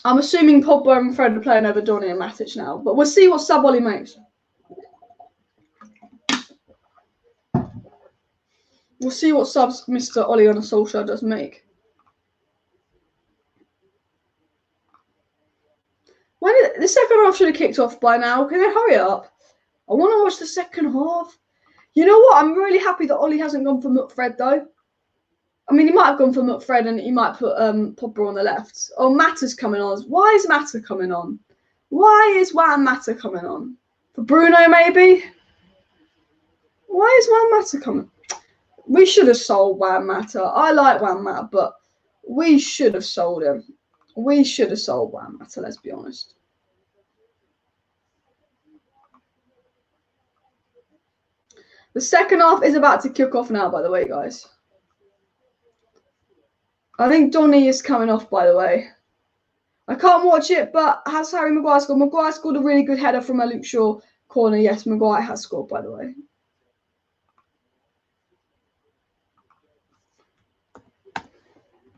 I'm assuming Pogba and Fred are playing over Donny and Matic now. But we'll see what sub Ollie makes. We'll see what subs Mr. Ole Gunnar Solskjaer does make. The second half should have kicked off by now. Can they hurry up? I want to watch the second half. You know what? I'm really happy that Ollie hasn't gone for McFred, though. I mean, he might have gone for McFred and he might put Pogba on the left. Oh, Mata's coming on. Why is Mata coming on? Why is Juan Mata coming on? For Bruno, maybe? Why is Juan Mata coming? We should have sold Juan Mata. I like Juan Mata, but we should have sold him. We should have sold Juan Mata, let's be honest. The second half is about to kick off now, by the way, guys. I think Donny is coming off, by the way. I can't watch it, but has Harry Maguire scored? Maguire scored a really good header from a Luke Shaw corner. Yes, Maguire has scored, by the way.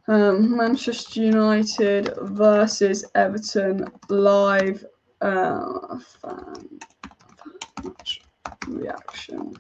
Manchester United versus Everton live fan match reaction.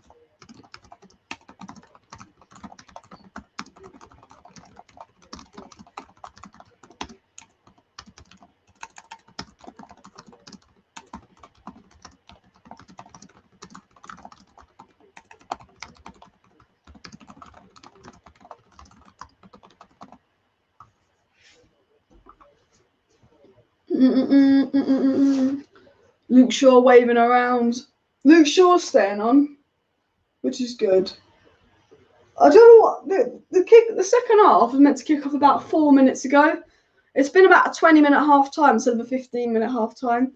Luke Shaw waving around. Luke Shaw's staying on, which is good. I don't know what the second half was meant to kick off about 4 minutes ago. It's been about a 20-minute half time instead of a 15-minute half time.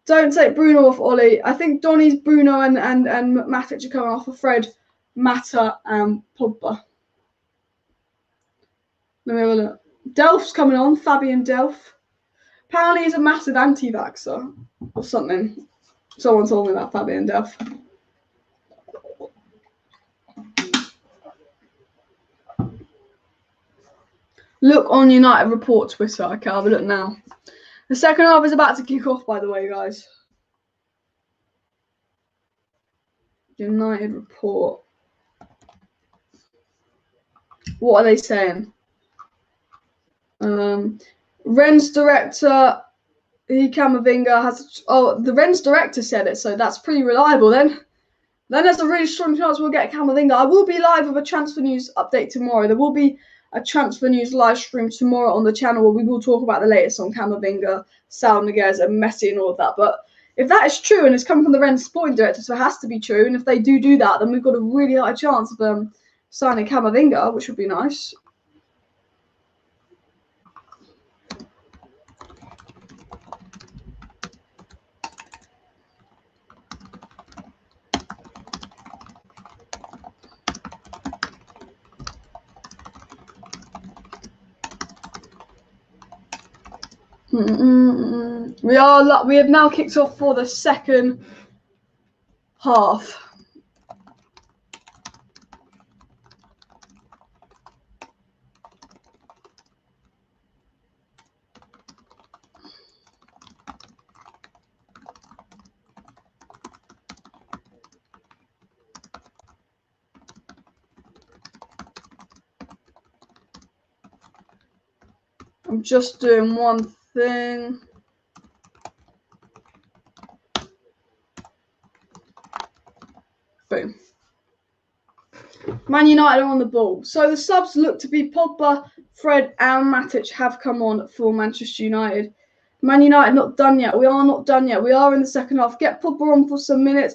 Don't take Bruno off Ollie. I think Donny's Bruno and Matic are coming off for Fred, Mata, and Pogba. Let me have a look. Delph's coming on, Fabian Delph. Apparently he's a massive anti-vaxxer or something. Someone told me about Fabian Delph. Look on United Report Twitter. Okay, I'll have a look now. The second half is about to kick off, by the way, guys. United Report. What are they saying? Rennes director Camavinga has. Oh, the Rennes director said it, so that's pretty reliable then. Then there's a really strong chance we'll get Camavinga. I will be live with a transfer news update tomorrow. There will be a transfer news live stream tomorrow on the channel where we will talk about the latest on Camavinga, Saul Niguez, and Messi and all of that. But if that is true and it's come from the Rennes sporting director, so it has to be true. And if they do that, then we've got a really high chance of signing Camavinga, which would be nice. We have now kicked off for the second half. I'm just doing one thing. Boom. Man United are on the ball. So the subs look to be Pogba, Fred and Matic have come on for Manchester United. Man United not done yet. We are not done yet. We are in the second half. Get Pogba on for some minutes.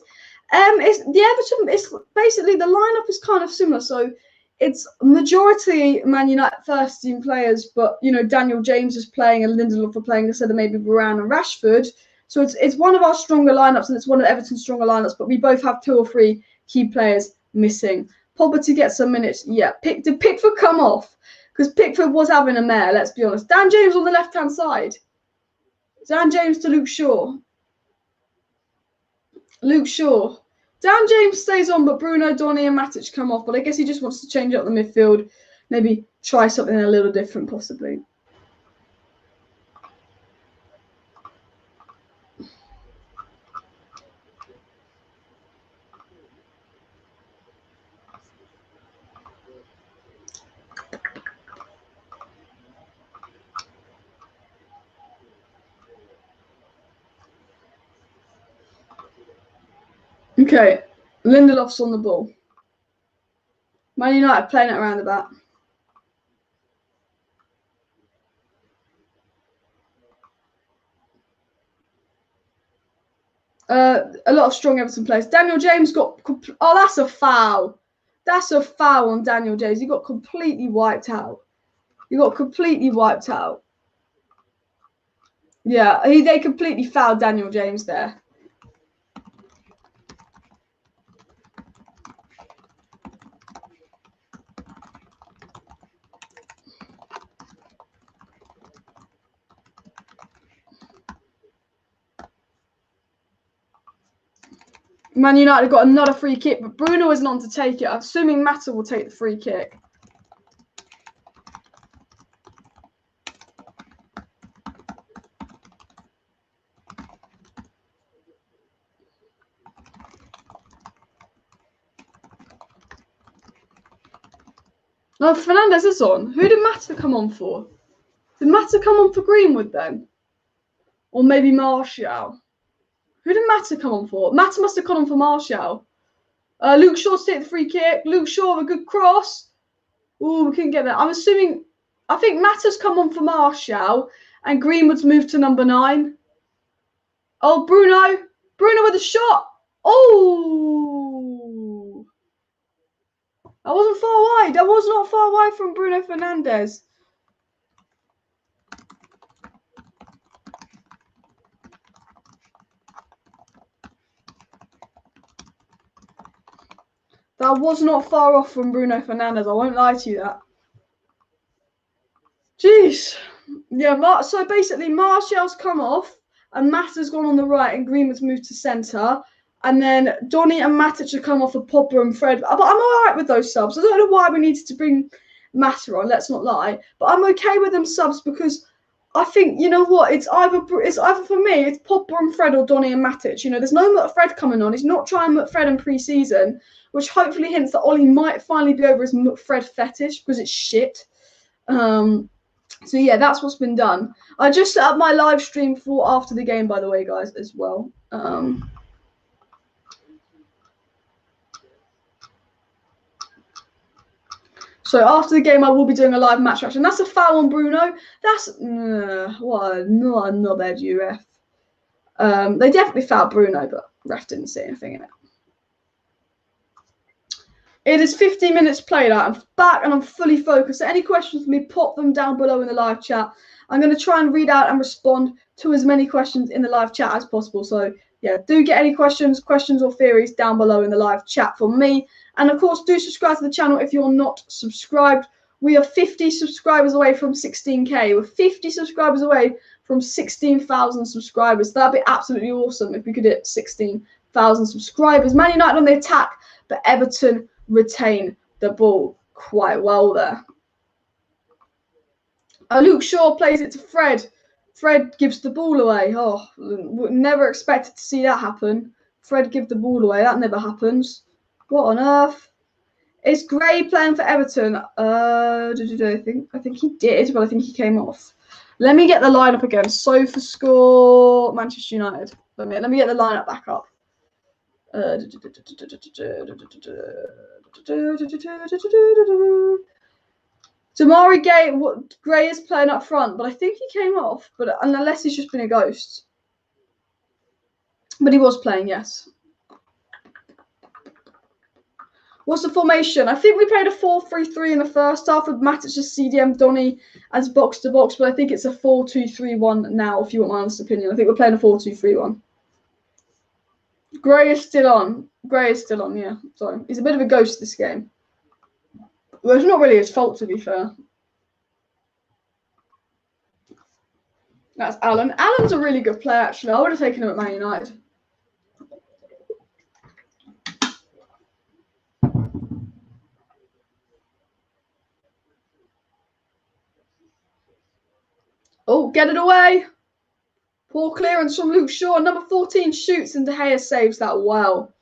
It's the Everton. It's basically the lineup is kind of similar. So it's majority Man United first team players, but you know Daniel James is playing and Lindelof are playing instead of maybe Varane and Rashford. So it's one of our stronger lineups and it's one of Everton's stronger lineups, but we both have 2 or 3 key players missing. Pogba to get some minutes. Yeah, did Pickford come off? Because Pickford was having a mare, let's be honest. Dan James on the left-hand side. Dan James to Luke Shaw. Luke Shaw. Dan James stays on, but Bruno, Donny and Matic come off. But I guess he just wants to change up the midfield. Maybe try something a little different, possibly. Okay, Lindelof's on the ball. Man United playing it around the back. A lot of strong Everton players. Daniel James got... Oh, that's a foul. That's a foul on Daniel James. He got completely wiped out. Yeah, they completely fouled Daniel James there. Man United got another free kick, but Bruno isn't on to take it. I'm assuming Mata will take the free kick. No, Fernandez is on. Who did Mata come on for? Did Mata come on for Greenwood then? Or maybe Martial? Who did Mata come on for? Mata must have come on for Martial. Luke Shaw to take the free kick. Luke Shaw with a good cross. Oh, we couldn't get that. I'm assuming... I think Mata's come on for Martial and Greenwood's moved to number 9. Oh, Bruno. Bruno with a shot. Oh! That wasn't far wide. That was not far wide from Bruno Fernandes. That was not far off from Bruno Fernandes. I won't lie to you that. Jeez. Yeah, so basically Martial's come off and Mata's gone on the right and Greenwood's moved to centre. And then Donny and Matic have come off of Pogba and Fred. But I'm all right with those subs. I don't know why we needed to bring Mata on, let's not lie. But I'm okay with them subs because I think, you know what, it's either for me, it's Pogba and Fred or Donny and Matic. You know, there's no Fred coming on. He's not trying Fred in pre-season, which hopefully hints that Ollie might finally be over his Fred fetish because it's shit. So yeah, that's what's been done. I just set up my live stream for after the game, by the way, guys, as well. So after the game, I will be doing a live match reaction. That's a foul on Bruno. That's not bad, you ref. They definitely fouled Bruno, but ref didn't see anything in it. It is 15 minutes played out. I'm back and I'm fully focused. So any questions for me, pop them down below in the live chat. I'm going to try and read out and respond to as many questions in the live chat as possible. So yeah, do get any questions or theories down below in the live chat for me. And of course, do subscribe to the channel if you're not subscribed. We are 50 subscribers away from 16K. We're 50 subscribers away from 16,000 subscribers. That'd be absolutely awesome if we could hit 16,000 subscribers. Man United on the attack, but Everton retain the ball quite well there. Luke Shaw plays it to Fred. Fred gives the ball away. Oh, never expected to see that happen. Fred give the ball away. That never happens. What on earth? Is Gray playing for Everton? I think he did, but I think he came off. Let me get the lineup again. Sofa score Manchester United. Let me get the lineup back up. Damari Gray is playing up front, but I think he came off. But unless he's just been a ghost. But he was playing, yes. What's the formation? I think we played a 4-3-3 in the first half with Matic as CDM, Donny as box-to-box, but I think it's a 4-2-3-1 now, if you want my honest opinion. I think we're playing a 4-2-3-1. Gray is still on. Yeah. Sorry. He's a bit of a ghost this game. Well, it's not really his fault, to be fair. That's Alan. Alan's a really good player, actually. I would have taken him at Man United. Oh, get it away. Poor clearance from Luke Shaw. Number 14 shoots and De Gea saves that well.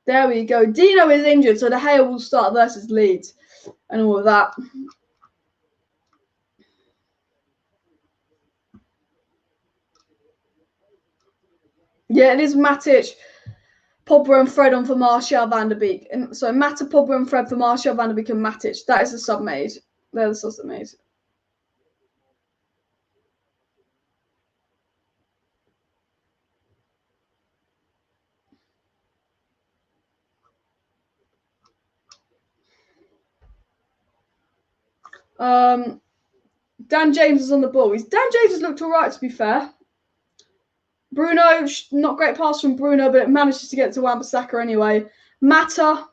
There we go. Dino is injured, so De Gea will start versus Leeds and all of that. Yeah, it is Matic, Pogba and Fred on for Martial, Van der Beek. And so Mata, Pogba and Fred for Martial, Van der Beek and Matic. That is the sub made. They're the subs that made. Dan James is on the ball. Dan James has looked all right, to be fair. Bruno, not great pass from Bruno, but it manages to get to Wan-Bissaka anyway. Mata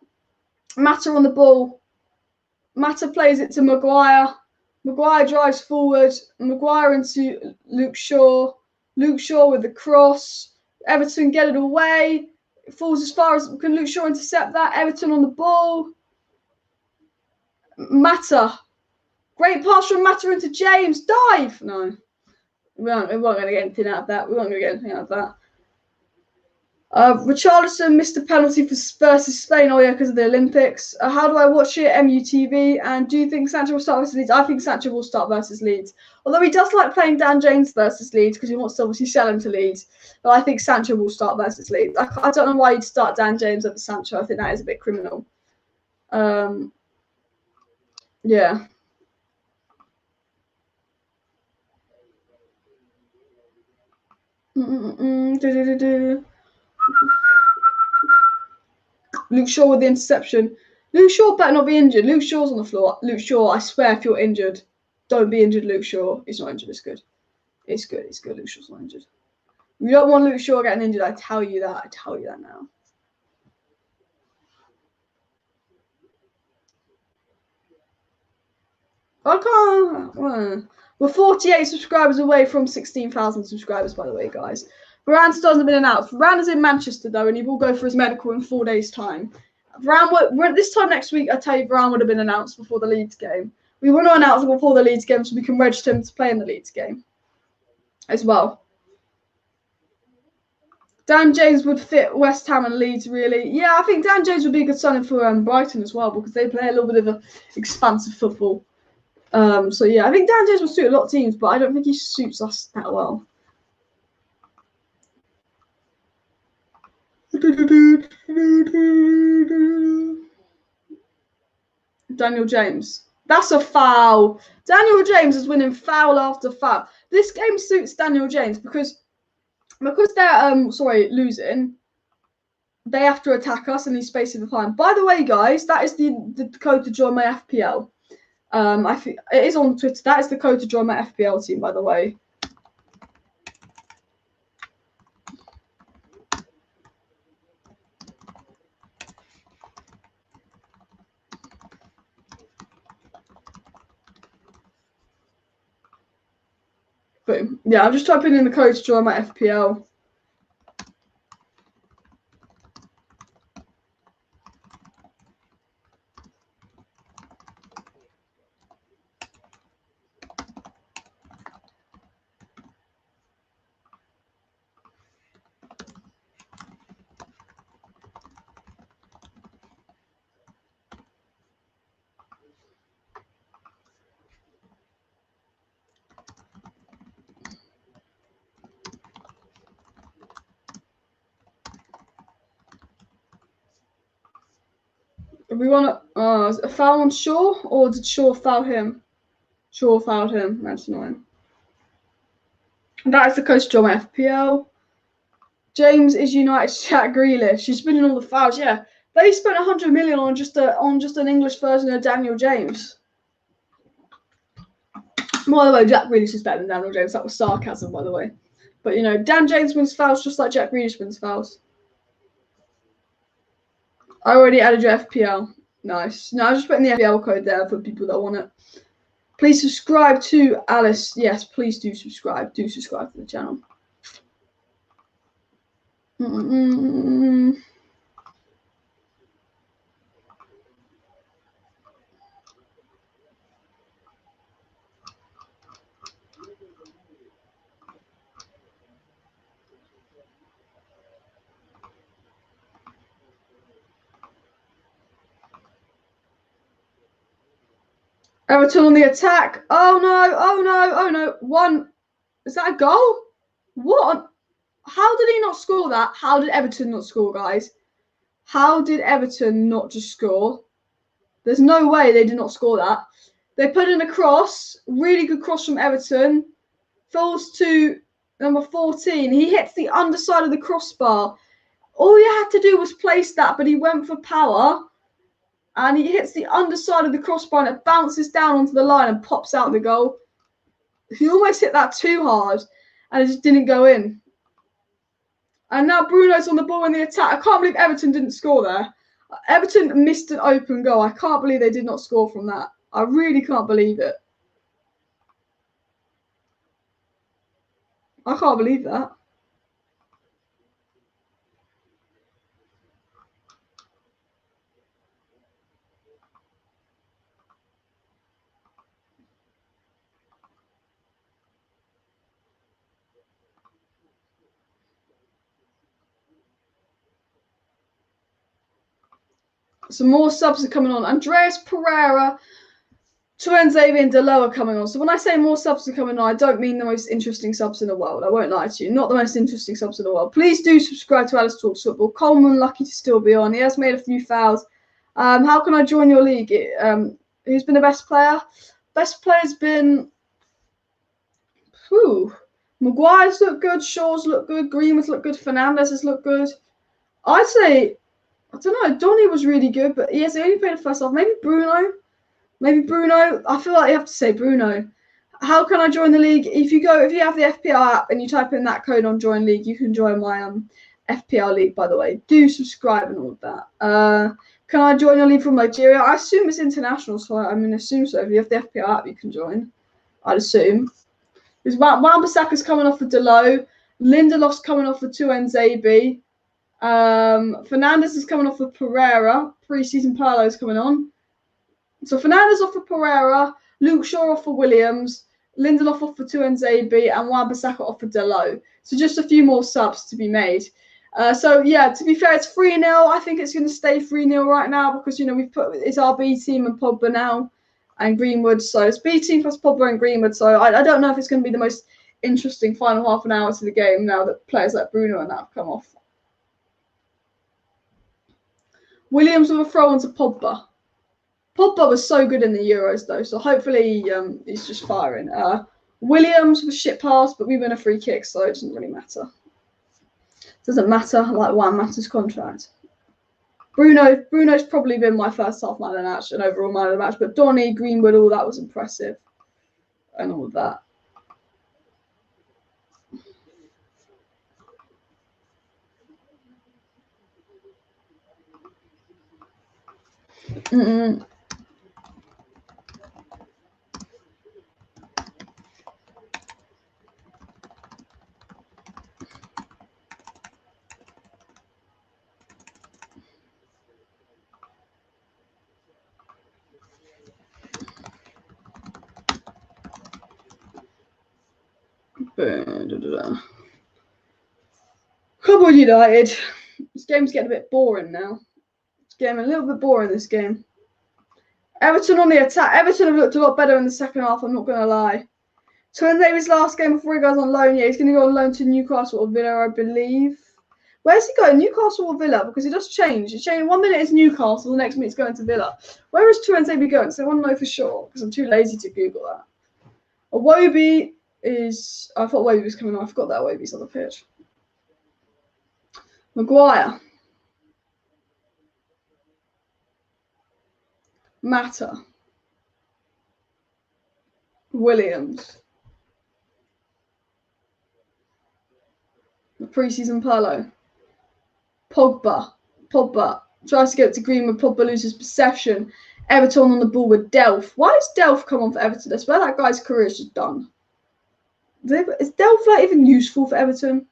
on the ball. Mata plays it to Maguire. Maguire drives forward. Maguire into Luke Shaw. Luke Shaw with the cross. Everton get it away. It falls as far as... Can Luke Shaw intercept that? Everton on the ball. Mata. Great pass from Mata into James. Dive! No. We weren't going to get anything out of that. Richarlison missed a penalty versus Spain. Oh, yeah, because of the Olympics. How do I watch it? MUTV. And do you think Sancho will start versus Leeds? I think Sancho will start versus Leeds. Although he does like playing Dan James versus Leeds because he wants to obviously sell him to Leeds. But I think Sancho will start versus Leeds. I don't know why you'd start Dan James over Sancho. I think that is a bit criminal. Yeah. Luke Shaw with the interception. Luke Shaw better not be injured. Luke Shaw's on the floor. Luke Shaw, I swear, if you're injured, don't be injured, Luke Shaw. He's not injured. It's good. It's good. Luke Shaw's not injured. You don't want Luke Shaw getting injured. I tell you that now. I can't. We're 48 subscribers away from 16,000 subscribers, by the way, guys. Varane hasn't been announced. Varane is in Manchester, though, and he will go for his medical in 4 days' time. Varane, this time next week, I tell you, Varane would have been announced before the Leeds game. We want to announce it before the Leeds game so we can register him to play in the Leeds game as well. Dan James would fit West Ham and Leeds, really. Yeah, I think Dan James would be a good signing for Brighton as well because they play a little bit of a expansive football. So yeah, I think Dan James will suit a lot of teams, but I don't think he suits us that well. Daniel James. That's a foul. Daniel James is winning foul after foul. This game suits Daniel James because they're losing. They have to attack us in these spaces of time. By the way, guys, that is the code to join my FPL. I think it is on Twitter. That is the code to join my FPL team, by the way. Boom. Yeah, I'm just typing in the code to join my FPL. We want to. A foul on Shaw, or did Shaw foul him? Shaw fouled him. That's annoying. That is the coach to join my FPL. James is United's Jack Grealish. He's been in all the fouls. Yeah, they spent 100 million on just an English version of Daniel James. By the way, Jack Grealish is better than Daniel James. That was sarcasm, by the way. But you know, Dan James wins fouls just like Jack Grealish wins fouls. I already added your FPL. Nice. Now I'm just putting the FPL code there for people that want it. Please subscribe to Alice. Yes, please do subscribe. Do subscribe to the channel. Everton on the attack. Oh no, oh no, oh no. One. Is that a goal? What? How did he not score that? How did Everton not score, guys? How did Everton not just score? There's no way they did not score that. They put in a cross. Really good cross from Everton. Falls to number 14. He hits the underside of the crossbar. All you had to do was place that, but he went for power. And he hits the underside of the crossbar and it bounces down onto the line and pops out the goal. He almost hit that too hard and it just didn't go in. And now Bruno's on the ball in the attack. I can't believe Everton didn't score there. Everton missed an open goal. I can't believe they did not score from that. I really can't believe it. I can't believe that. Some more subs are coming on. Andreas Pereira, Tuanzebe and Delo are coming on. So when I say more subs are coming on, I don't mean the most interesting subs in the world. I won't lie to you. Not the most interesting subs in the world. Please do subscribe to Alice Talks Football. Coleman, lucky to still be on. He has made a few fouls. How can I join your league? Who's been the best player? Best player's been... Maguire's looked good. Shaw's looked good. Greenwood's looked good. Fernandez has looked good. I'd say... I don't know. Donny was really good, but he only played the first half. Maybe Bruno. I feel like you have to say Bruno. How can I join the league? If you have the FPL app and you type in that code on Join League, you can join my FPL league. By the way, do subscribe and all of that. Can I join your league from Nigeria? I assume it's international, so I assume so. If you have the FPL app, you can join. I'd assume. Because Wan-Bissaka's coming off for Delo. Lindelof's coming off for Tuanzebe. Fernandez is coming off for Pereira. Pre-season Pirlo's coming on. So Fernandez off for Pereira, Luke Shaw off for Williams, Lindelof off for Tuanzebe, and Wan-Bissaka off for Delo. So just a few more subs to be made. So yeah, to be fair, it's 3-0. I think it's going to stay 3-0 right now because we've put it's our B team and Pogba now, and Greenwood. So it's B team plus Pogba and Greenwood. So I don't know if it's going to be the most interesting final half an hour to the game now that players like Bruno and that have come off. Williams with a throw onto Pogba. Pogba was so good in the Euros though, so hopefully he's just firing. Williams with a shit pass, but we win a free kick, so it doesn't really matter. Doesn't matter like Juan Mata's contract. Bruno's probably been my first half man of the match and overall man of the match, but Donny, Greenwood, all that was impressive, and all of that. Come on, United. This game's getting a bit boring now. It's getting a little bit boring, this game. Everton on the attack. Everton have looked a lot better in the second half, I'm not going to lie. Tuanzebe's last game before he goes on loan. Yeah, he's going to go on loan to Newcastle or Villa, I believe. Where's he going? Newcastle or Villa? Because it does change. It's changing. 1 minute it's Newcastle, the next minute it's going to Villa. Where is Tuanzebe going? So I want to know for sure because I'm too lazy to Google that. Iwobi is... I thought Iwobi was coming on. I forgot that Iwobi's on the pitch. Maguire. Mata. Williams. The pre-season Pirlo. Pogba tries to get it to Greenwood. Pogba loses possession. Everton on the ball with Delph. Why has Delph come on for Everton? I swear that guy's career is just done. Is Delph even useful for Everton?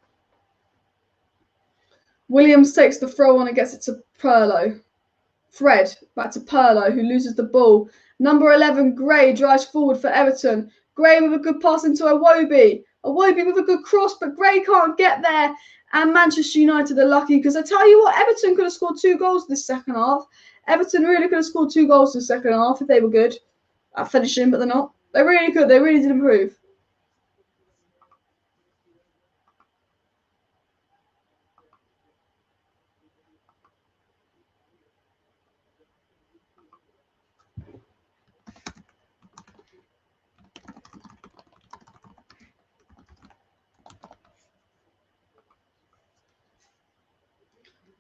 Williams takes the throw on and gets it to Pirlo. Fred back to Pirlo, who loses the ball. Number 11, Gray drives forward for Everton. Gray with a good pass into Iwobi. Iwobi with a good cross, but Gray can't get there. And Manchester United are lucky because I tell you what, Everton could have scored 2 goals this second half. Everton really could have scored 2 goals this second half if they were good at finishing, but they're not. They really could. They really did improve.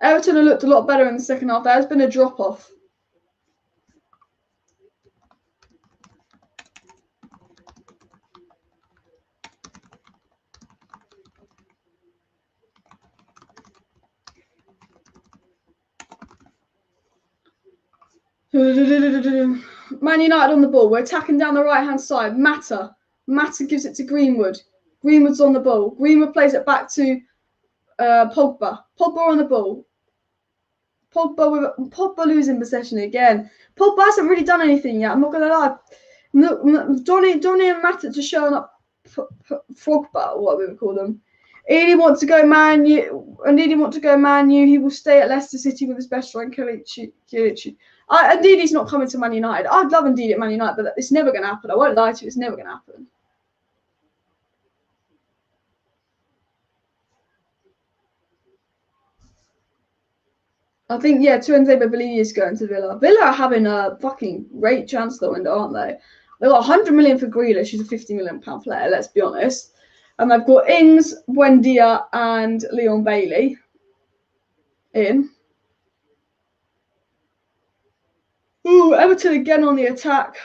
Everton have looked a lot better in the second half. There has been a drop-off. Man United on the ball. We're attacking down the right-hand side. Mata gives it to Greenwood. Greenwood's on the ball. Greenwood plays it back to Pogba. Pogba on the ball. Pogba losing possession again. Pogba hasn't really done anything yet. I'm not gonna lie. Donny and Mata just showing up. Pogba, or what we would call them. He wants to go Man U, and Ndidi want to go Man U. He will stay at Leicester City with his best friend Kelechi. Ndidi's not coming to Man United. I'd love Ndidi at Man United, but it's never going to happen. I won't lie to you. It's never going to happen. I think, yeah, Tuanzebe believe is going to Villa. Villa are having a fucking great transfer window, aren't they? They've got 100 million for Grealish. She's a £50 million player, let's be honest. And they've got Ings, Buendia, and Leon Bailey in. Ooh, Everton again on the attack.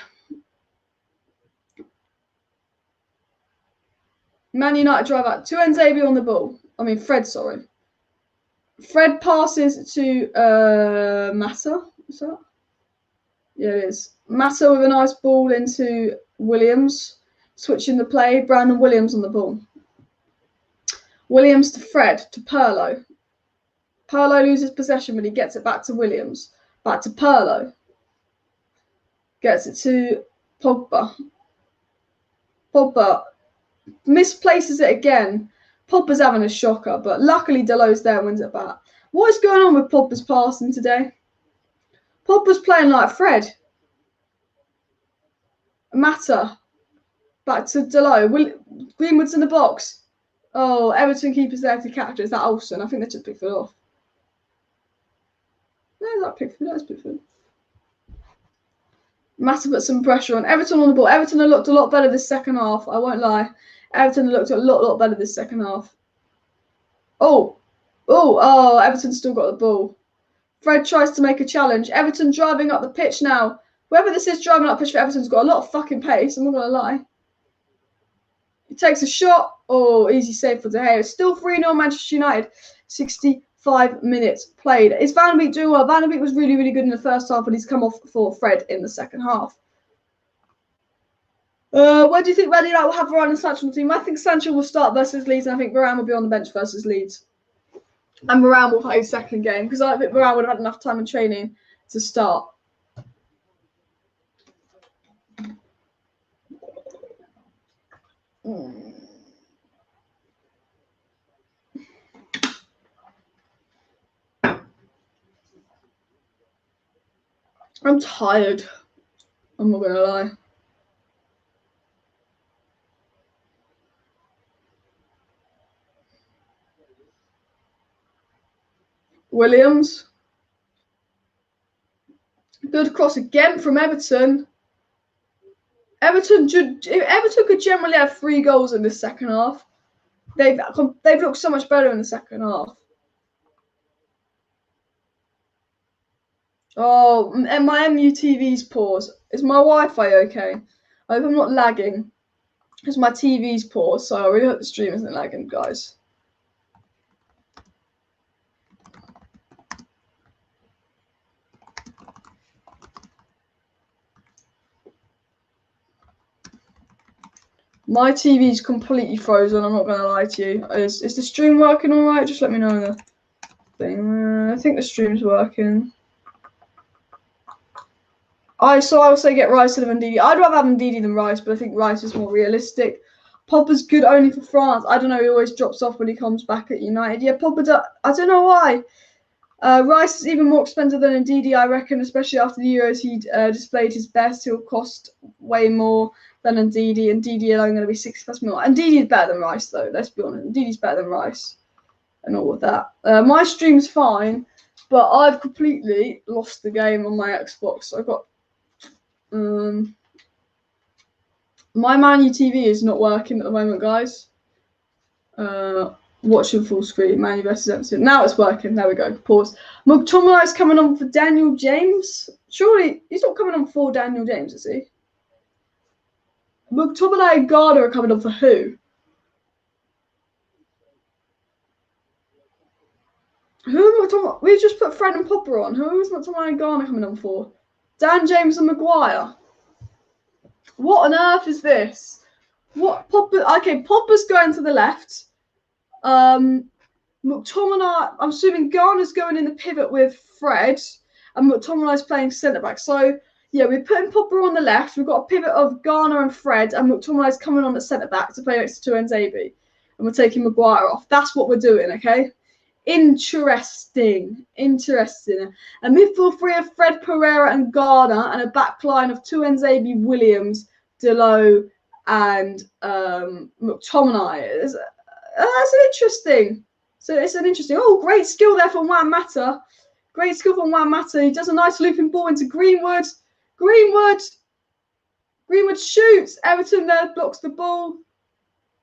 Man United drive out. Tuanzebe on the ball. I mean, Fred, sorry. Fred passes to Mata. Is that? Yeah, it is. Mata with a nice ball into Williams. Switching the play. Brandon Williams on the ball. Williams to Fred, to Pirlo. Pirlo loses possession, but he gets it back to Williams. Back to Pirlo. Gets it to Pogba. Pogba misplaces it again. Pogba's having a shocker, but luckily Dalot's there and wins it back. What is going on with Pogba's passing today? Pogba's playing like Fred. Mata. Back to Dalot. Greenwood's in the box. Oh, Everton keeper's there to catch it. Is that Olsen? I think they just Pickford off. No, that Pickford. That's Pickford. Mata put some pressure on. Everton on the ball. Everton have looked a lot better this second half. I won't lie. Everton have looked a lot better this second half. Oh, Everton still got the ball. Fred tries to make a challenge. Everton driving up the pitch now. Whoever this is driving up the pitch for Everton's got a lot of fucking pace. I'm not going to lie. He takes a shot. Oh, easy save for De Gea. It's still 3-0 Manchester United. 65 minutes played. Is Van Beek doing well? Van Beek was really good in the first half, and he's come off for Fred in the second half. Where do you think Man United will have Varane and Sancho on the team? I think Sancho will start versus Leeds, and I think Varane will be on the bench versus Leeds. And Varane will play his second game, because I think Varane would have had enough time in training to start. I'm tired. I'm not going to lie. Williams. Good cross again from Everton. Everton could generally have 3 goals in this second half. They've looked so much better in the second half. Oh, and my MUTV's paused. Is my Wi-Fi okay? I hope I'm not lagging. Because my TV's paused, so I really hope the stream isn't lagging, guys. My TV's completely frozen, I'm not going to lie to you. Is the stream working alright? Just let me know the thing. I think the stream's working. I would say get Rice instead of Ndidi. I'd rather have Ndidi than Rice, but I think Rice is more realistic. Pogba's good only for France. I don't know, he always drops off when he comes back at United. Yeah, Pogba, I don't know why. Rice is even more expensive than Ndidi, I reckon, especially after the Euros he displayed his best. He'll cost way more than Ndidi. Ndidi alone going to be 60+ million. Ndidi is better than Rice, though, let's be honest. Ndidi's better than Rice and all of that. My stream's fine, but I've completely lost the game on my Xbox. So I've got... my Man U TV is not working at the moment, guys. Watching full screen, Man U versus Everton. Now it's working. There we go. Pause. McTominay is coming on for Daniel James. Surely he's not coming on for Daniel James, is he? McTominay and Garner are coming on for who? Who are McTominay? We just put Fred and Popper on. Who is McTominay and Garner coming on for? Dan James and Maguire. What on earth is this? What Popper? Okay, Popper's going to the left. McTominay, I'm assuming Garner's going in the pivot with Fred, and McTominay's playing centre back. So yeah, we're putting Popper on the left. We've got a pivot of Garner and Fred, and McTominay's coming on at centre back to play next to Nzabi, and we're taking Maguire off. That's what we're doing, okay? Interesting. A midfield 3 of Fred, Pereira, and Garner, and a back line of 2 Nzabi, Williams, Dalot, and McTominay. That's an interesting. So it's an interesting. Oh, great skill there from Juan Mata. Great skill from Juan Mata. He does a nice looping ball into Greenwood. Greenwood shoots. Everton there blocks the ball.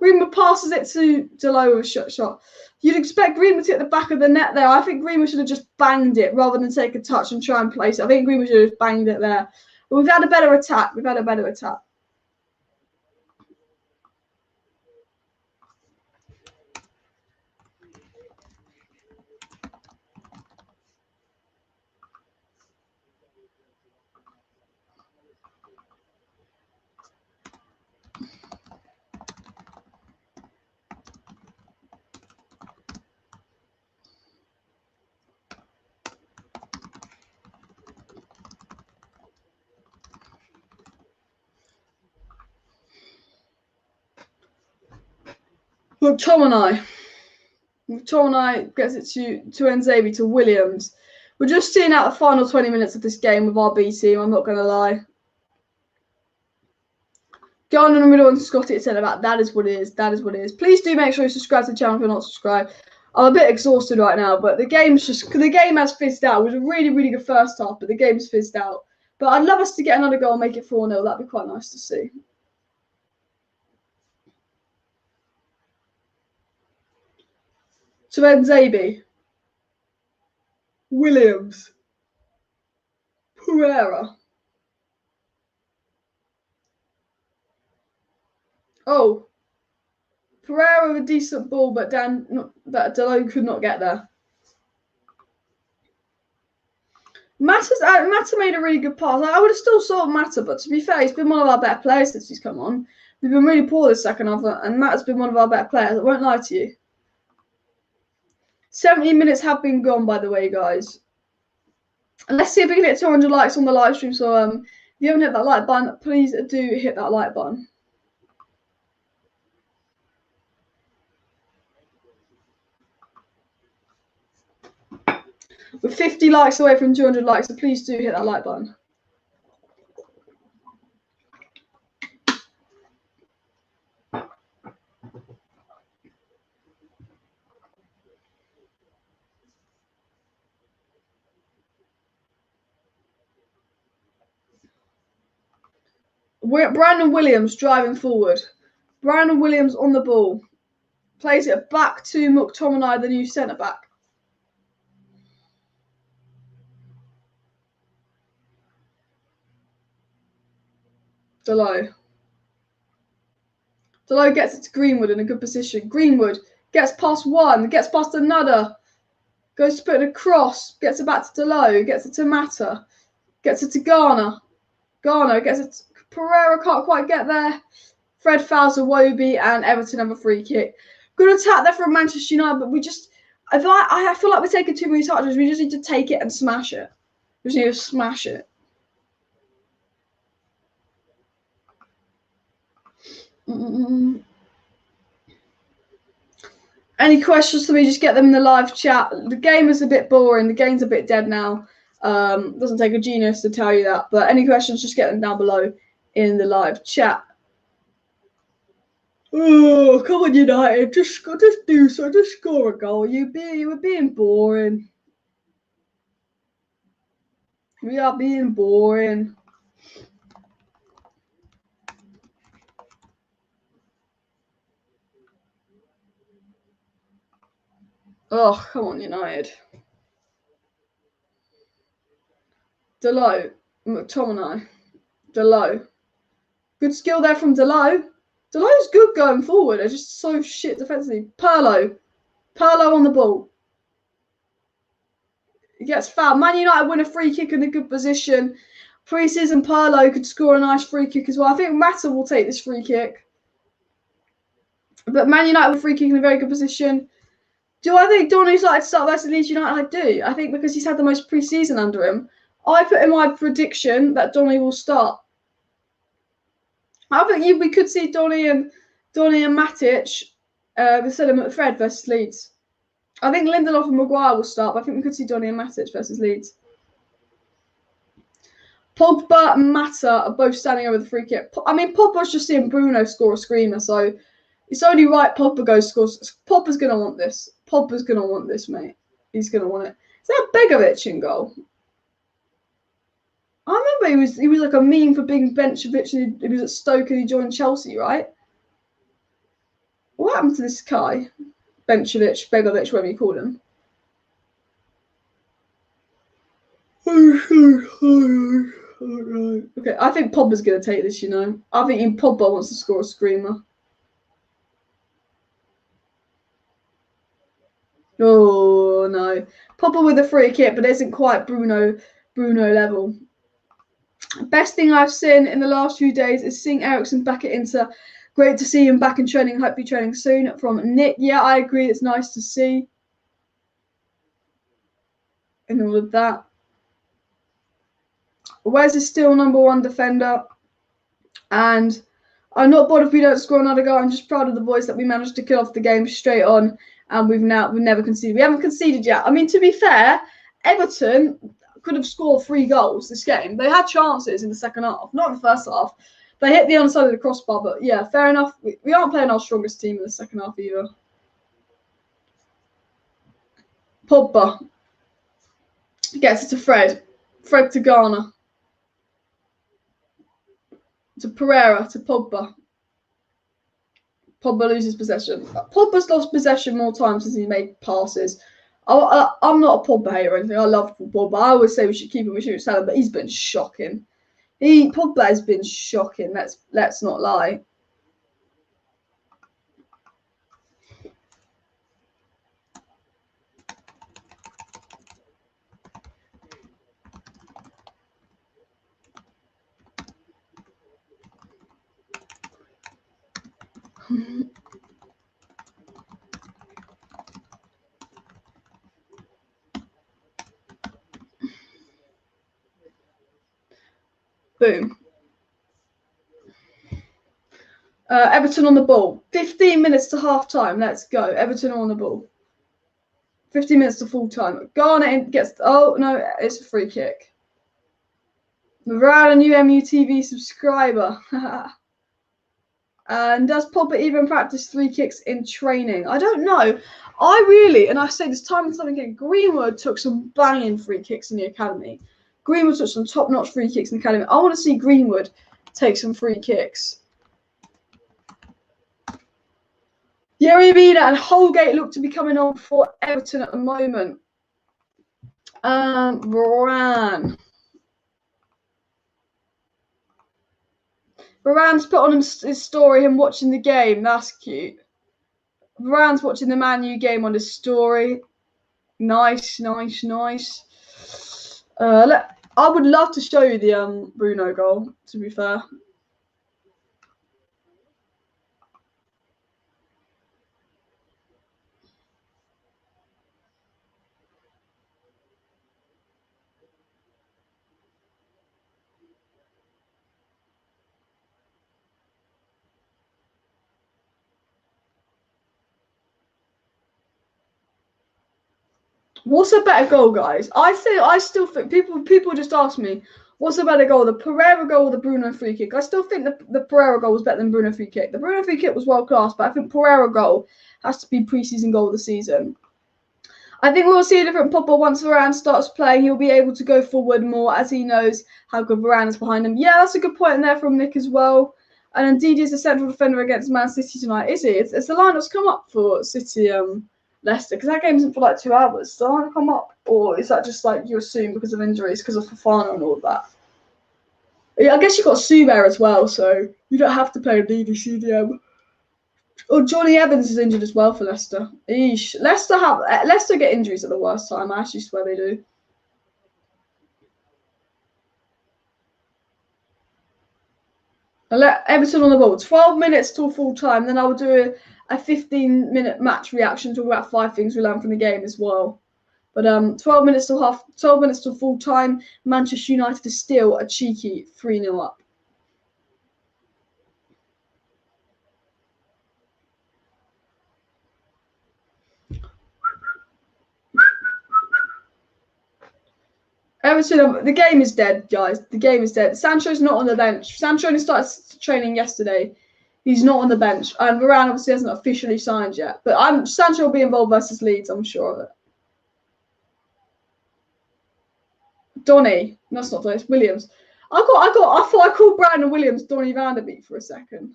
Greenwood passes it to Dalot with a shot. You'd expect Greenwood to hit the back of the net there. I think Greenwood should have just banged it rather than take a touch and try and place it. I think Greenwood should have banged it there. But we've had a better attack. McTominay gets it to Nzabi to Williams. We're just seeing out the final 20 minutes of this game with our B team, I'm not going to lie. Go on in the middle and Scotty at centre back. That is what it is. That is what it is. Please do make sure you subscribe to the channel if you're not subscribed. I'm a bit exhausted right now, but the game has fizzed out. It was a really, really good first half, but the game's fizzed out. But I'd love us to get another goal and make it 4-0. That'd be quite nice to see. To Nzabi. Williams. Pereira. Oh. Pereira with a decent ball, but Delo could not get there. Mata made a really good pass. I would have still sold Mata, but to be fair, he's been one of our better players since he's come on. We've been really poor this second half, and Mata's been one of our better players. I won't lie to you. 70 minutes have been gone, by the way, guys. And let's see if we can hit 200 likes on the live stream. So if you haven't hit that like button, please do hit that like button. We're 50 likes away from 200 likes, so please do hit that like button. Brandon Williams driving forward. Brandon Williams on the ball. Plays it back to McTominay, the new centre-back. Delo gets it to Greenwood in a good position. Greenwood gets past one, gets past another. Goes to put it across. Gets it back to Delo. Gets it to Mata. Gets it to Garner. Garner gets it to Pereira, can't quite get there. Fred fouls Iwobi and Everton have a free kick. Good attack there from Manchester United, but we just... I feel like we're taking too many touches. We just need to take it and smash it. We just need to smash it. Any questions for me, just get them in the live chat. The game is a bit boring. The game's a bit dead now. Doesn't take a genius to tell you that. But any questions, just get them down below in the live chat. Oh, come on, United. Just score a goal. You were being boring. We are being boring. Oh, come on, United. Delo, McTominay, Delo. Good skill there from Delo. Delo's good going forward. They're just so shit defensively. Pirlo on the ball. He gets fouled. Man United win a free kick in a good position. Pre-season Pirlo could score a nice free kick as well. I think Mata will take this free kick. But Man United with a free kick in a very good position. Do I think Donny's likely to start versus Leeds United? I do. I think because he's had the most pre-season under him. I put in my prediction that Donny will start. I think we could see Donny and Matic instead of Fred versus Leeds. I think Lindelof and Maguire will start, but I think we could see Donny and Matic versus Leeds. Pogba and Mata are both standing over the free kick. I mean, Pogba's just seeing Bruno score a screamer, so it's only right Pogba goes scores. Pogba's going to want this. Pogba's going to want this, mate. He's going to want it. Is that Begovic in goal? I remember he was like a meme for being Benchovic, and he was at Stoke and he joined Chelsea, right? What happened to this guy? Benchovic, Begovic, whatever you call him. Okay, I think Pogba's going to take this, you know. I think Pogba wants to score a screamer. Oh, no. Pogba with a free kick, but it isn't quite Bruno level. Best thing I've seen in the last few days is seeing Eriksen back at Inter. Great to see him back in training. Hopefully training soon. From Nick. Yeah, I agree. It's nice to see. And all of that. Wes is still #1 defender. And I'm not bothered if we don't score another goal. I'm just proud of the boys that we managed to kill off the game straight on, and we've never conceded. We haven't conceded yet. I mean, to be fair, Everton could have scored 3 goals this game. They had chances in the second half, not in the first half. They hit the underside of the crossbar, but yeah, fair enough. We aren't playing our strongest team in the second half either. Pogba gets it to Fred. Fred to Garner. To Pereira, to Pogba. Pogba loses possession. Pogba's lost possession more times since he made passes. I'm not a Pogba hater or anything. I love Pogba. I always say we should keep him, we shouldn't sell him, but he's been shocking. Pogba has been shocking. Let's not lie. Boom. Everton on the ball. 15 minutes to half time. Let's go. Everton on the ball. 15 minutes to full time. Garner gets. Oh no, it's a free kick. Varane, a new MUTV subscriber. And does Pogba even practice 3 kicks in training? I don't know. And I say this time and time again, Greenwood took some banging free kicks in the academy. Greenwood took some top-notch free kicks in the academy. I want to see Greenwood take some free kicks. Yerry Mina and Holgate look to be coming on for Everton at the moment. Varane. Varane's put on his story him watching the game. That's cute. Varane's watching the Man U game on his story. Nice. I would love to show you the Bruno goal, to be fair. What's a better goal, guys? I still think people just ask me, what's a better goal, the Pereira goal or the Bruno free kick? I still think the Pereira goal was better than Bruno free kick. The Bruno free kick was world class, but I think Pereira goal has to be preseason goal of the season. I think we'll see a different Pogba once Varane starts playing. He'll be able to go forward more as he knows how good Varane is behind him. Yeah, that's a good point in there from Nick as well. And indeed, he's a central defender against Man City tonight, is he? It's the line that's come up for City Leicester, because that game isn't for like 2 hours. So I come up, or is that just like you assume because of injuries, because of Fofana and all of that? Yeah, I guess you've got Suber as well, so you don't have to play DDCDM. Oh, Johnny Evans is injured as well for Leicester. Eesh. Leicester get injuries at the worst time. I actually swear they do. I'll let Everton on the ball. 12 minutes till full time. Then I will do a 15-minute match reaction, talk about 5 things we learned from the game as well. But 12 minutes till full time. Manchester United is still a cheeky 3-0 up. Everton, the game is dead, guys. The game is dead. Sancho's not on the bench. Sancho only started training yesterday. He's not on the bench. And Varane obviously hasn't officially signed yet. But Sancho will be involved versus Leeds, I'm sure of it. Donny. That's not Donny, it's Williams. I thought I called Brandon Williams Donny van der Beek for a second.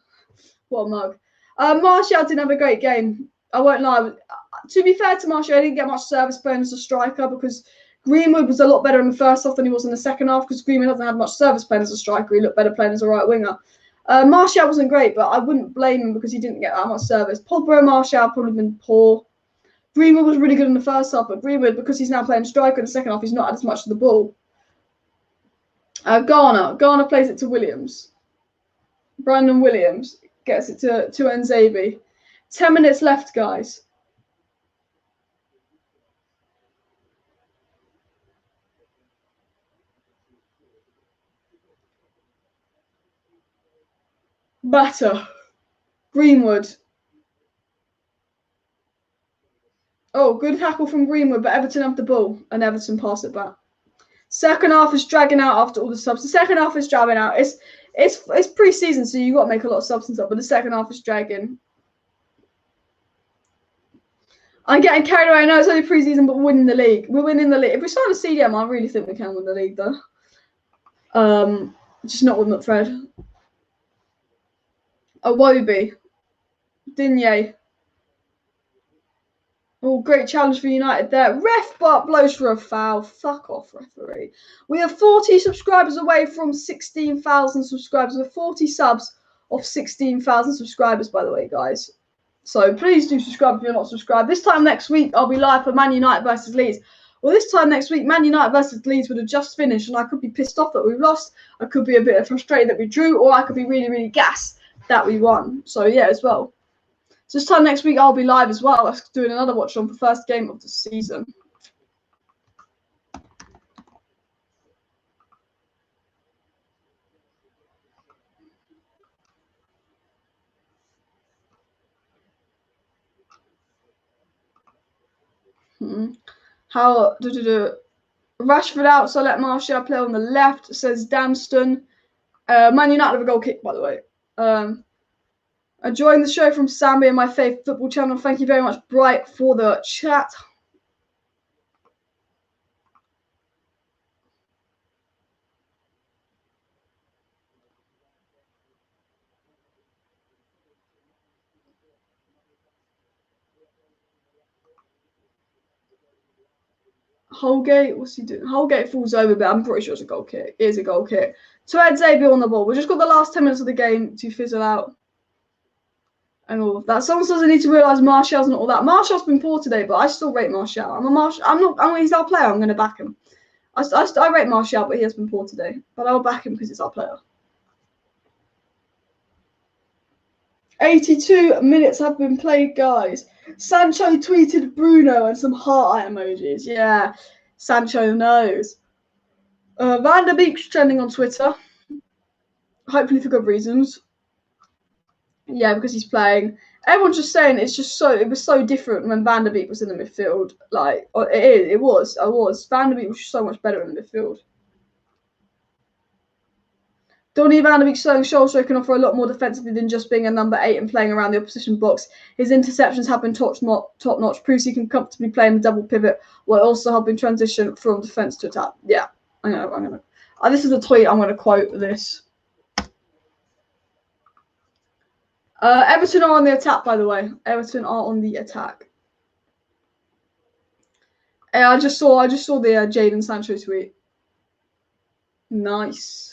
What a mug. Martial didn't have a great game. I won't lie. To be fair to Martial, I didn't get much service play as a striker because Greenwood was a lot better in the first half than he was in the second half because Greenwood hasn't had much service play as a striker. He looked better playing as a right winger. Martial wasn't great, but I wouldn't blame him because he didn't get that much service. Pogba and Martial probably been poor. Greenwood was really good in the first half, but Greenwood, because he's now playing striker in the second half, he's not had as much of the ball. Garner plays it to Williams. Brandon Williams gets it to Nzabi. 10 minutes left, guys. Batter. Greenwood. Oh, good tackle from Greenwood, but Everton have the ball, and Everton pass it back. Second half is dragging out after all the subs. The second half is dragging out. It's pre-season, so you got to make a lot of substance up, but the second half is dragging. I'm getting carried away. I know it's only pre-season, but we're winning the league. We're winning the league. If we sign a CDM, I really think we can win the league, though. Just not with McFred. Awobi. Digne. Oh, great challenge for United there. Ref but blows for a foul. Fuck off, referee. We are 40 subscribers away from 16,000 subscribers. We're 40 subs off 16,000 subscribers, by the way, guys. So please do subscribe if you're not subscribed. This time next week, I'll be live for Man United versus Leeds. Well, this time next week, Man United versus Leeds would have just finished, and I could be pissed off that we've lost. I could be a bit frustrated that we drew, or I could be really, really gassed that we won. So, yeah, as well. So this time next week, I'll be live as well. Let's do another watch on for the first game of the season. How Rashford out, so let Martial play on the left, says Damston. Man United have a goal kick, by the way. Enjoying the show from Sammy and my favourite football channel. Thank you very much, Bright, for the chat. Holgate, what's he doing? Holgate falls over, but I'm pretty sure it's a goal kick. It is a goal kick. To Ed Zabia on the ball. We've just got the last 10 minutes of the game to fizzle out. And all of that. Someone says I need to realise Martial's not all that. Martial's been poor today, but I still rate Martial. He's our player. I'm going to back him. I rate Martial, but he has been poor today. But I'll back him because it's our player. 82 minutes have been played, guys. Sancho tweeted Bruno and some heart eye emojis. Yeah, Sancho knows. Van der Beek's trending on Twitter. Hopefully for good reasons. Yeah, because he's playing. Everyone's just saying it was so different when Van der Beek was in the midfield. Like, it was. Van der Beek was so much better in the midfield. Donny Van der Beek showing Solskjaer can offer a lot more defensively than just being a number 8 and playing around the opposition box. His interceptions have been top notch. Proves he can comfortably play in the double pivot while also helping transition from defence to attack. Yeah, I'm gonna. This is a tweet. I'm gonna quote this. Everton are on the attack, by the way. Everton are on the attack. I just saw the Jadon Sancho tweet. Nice.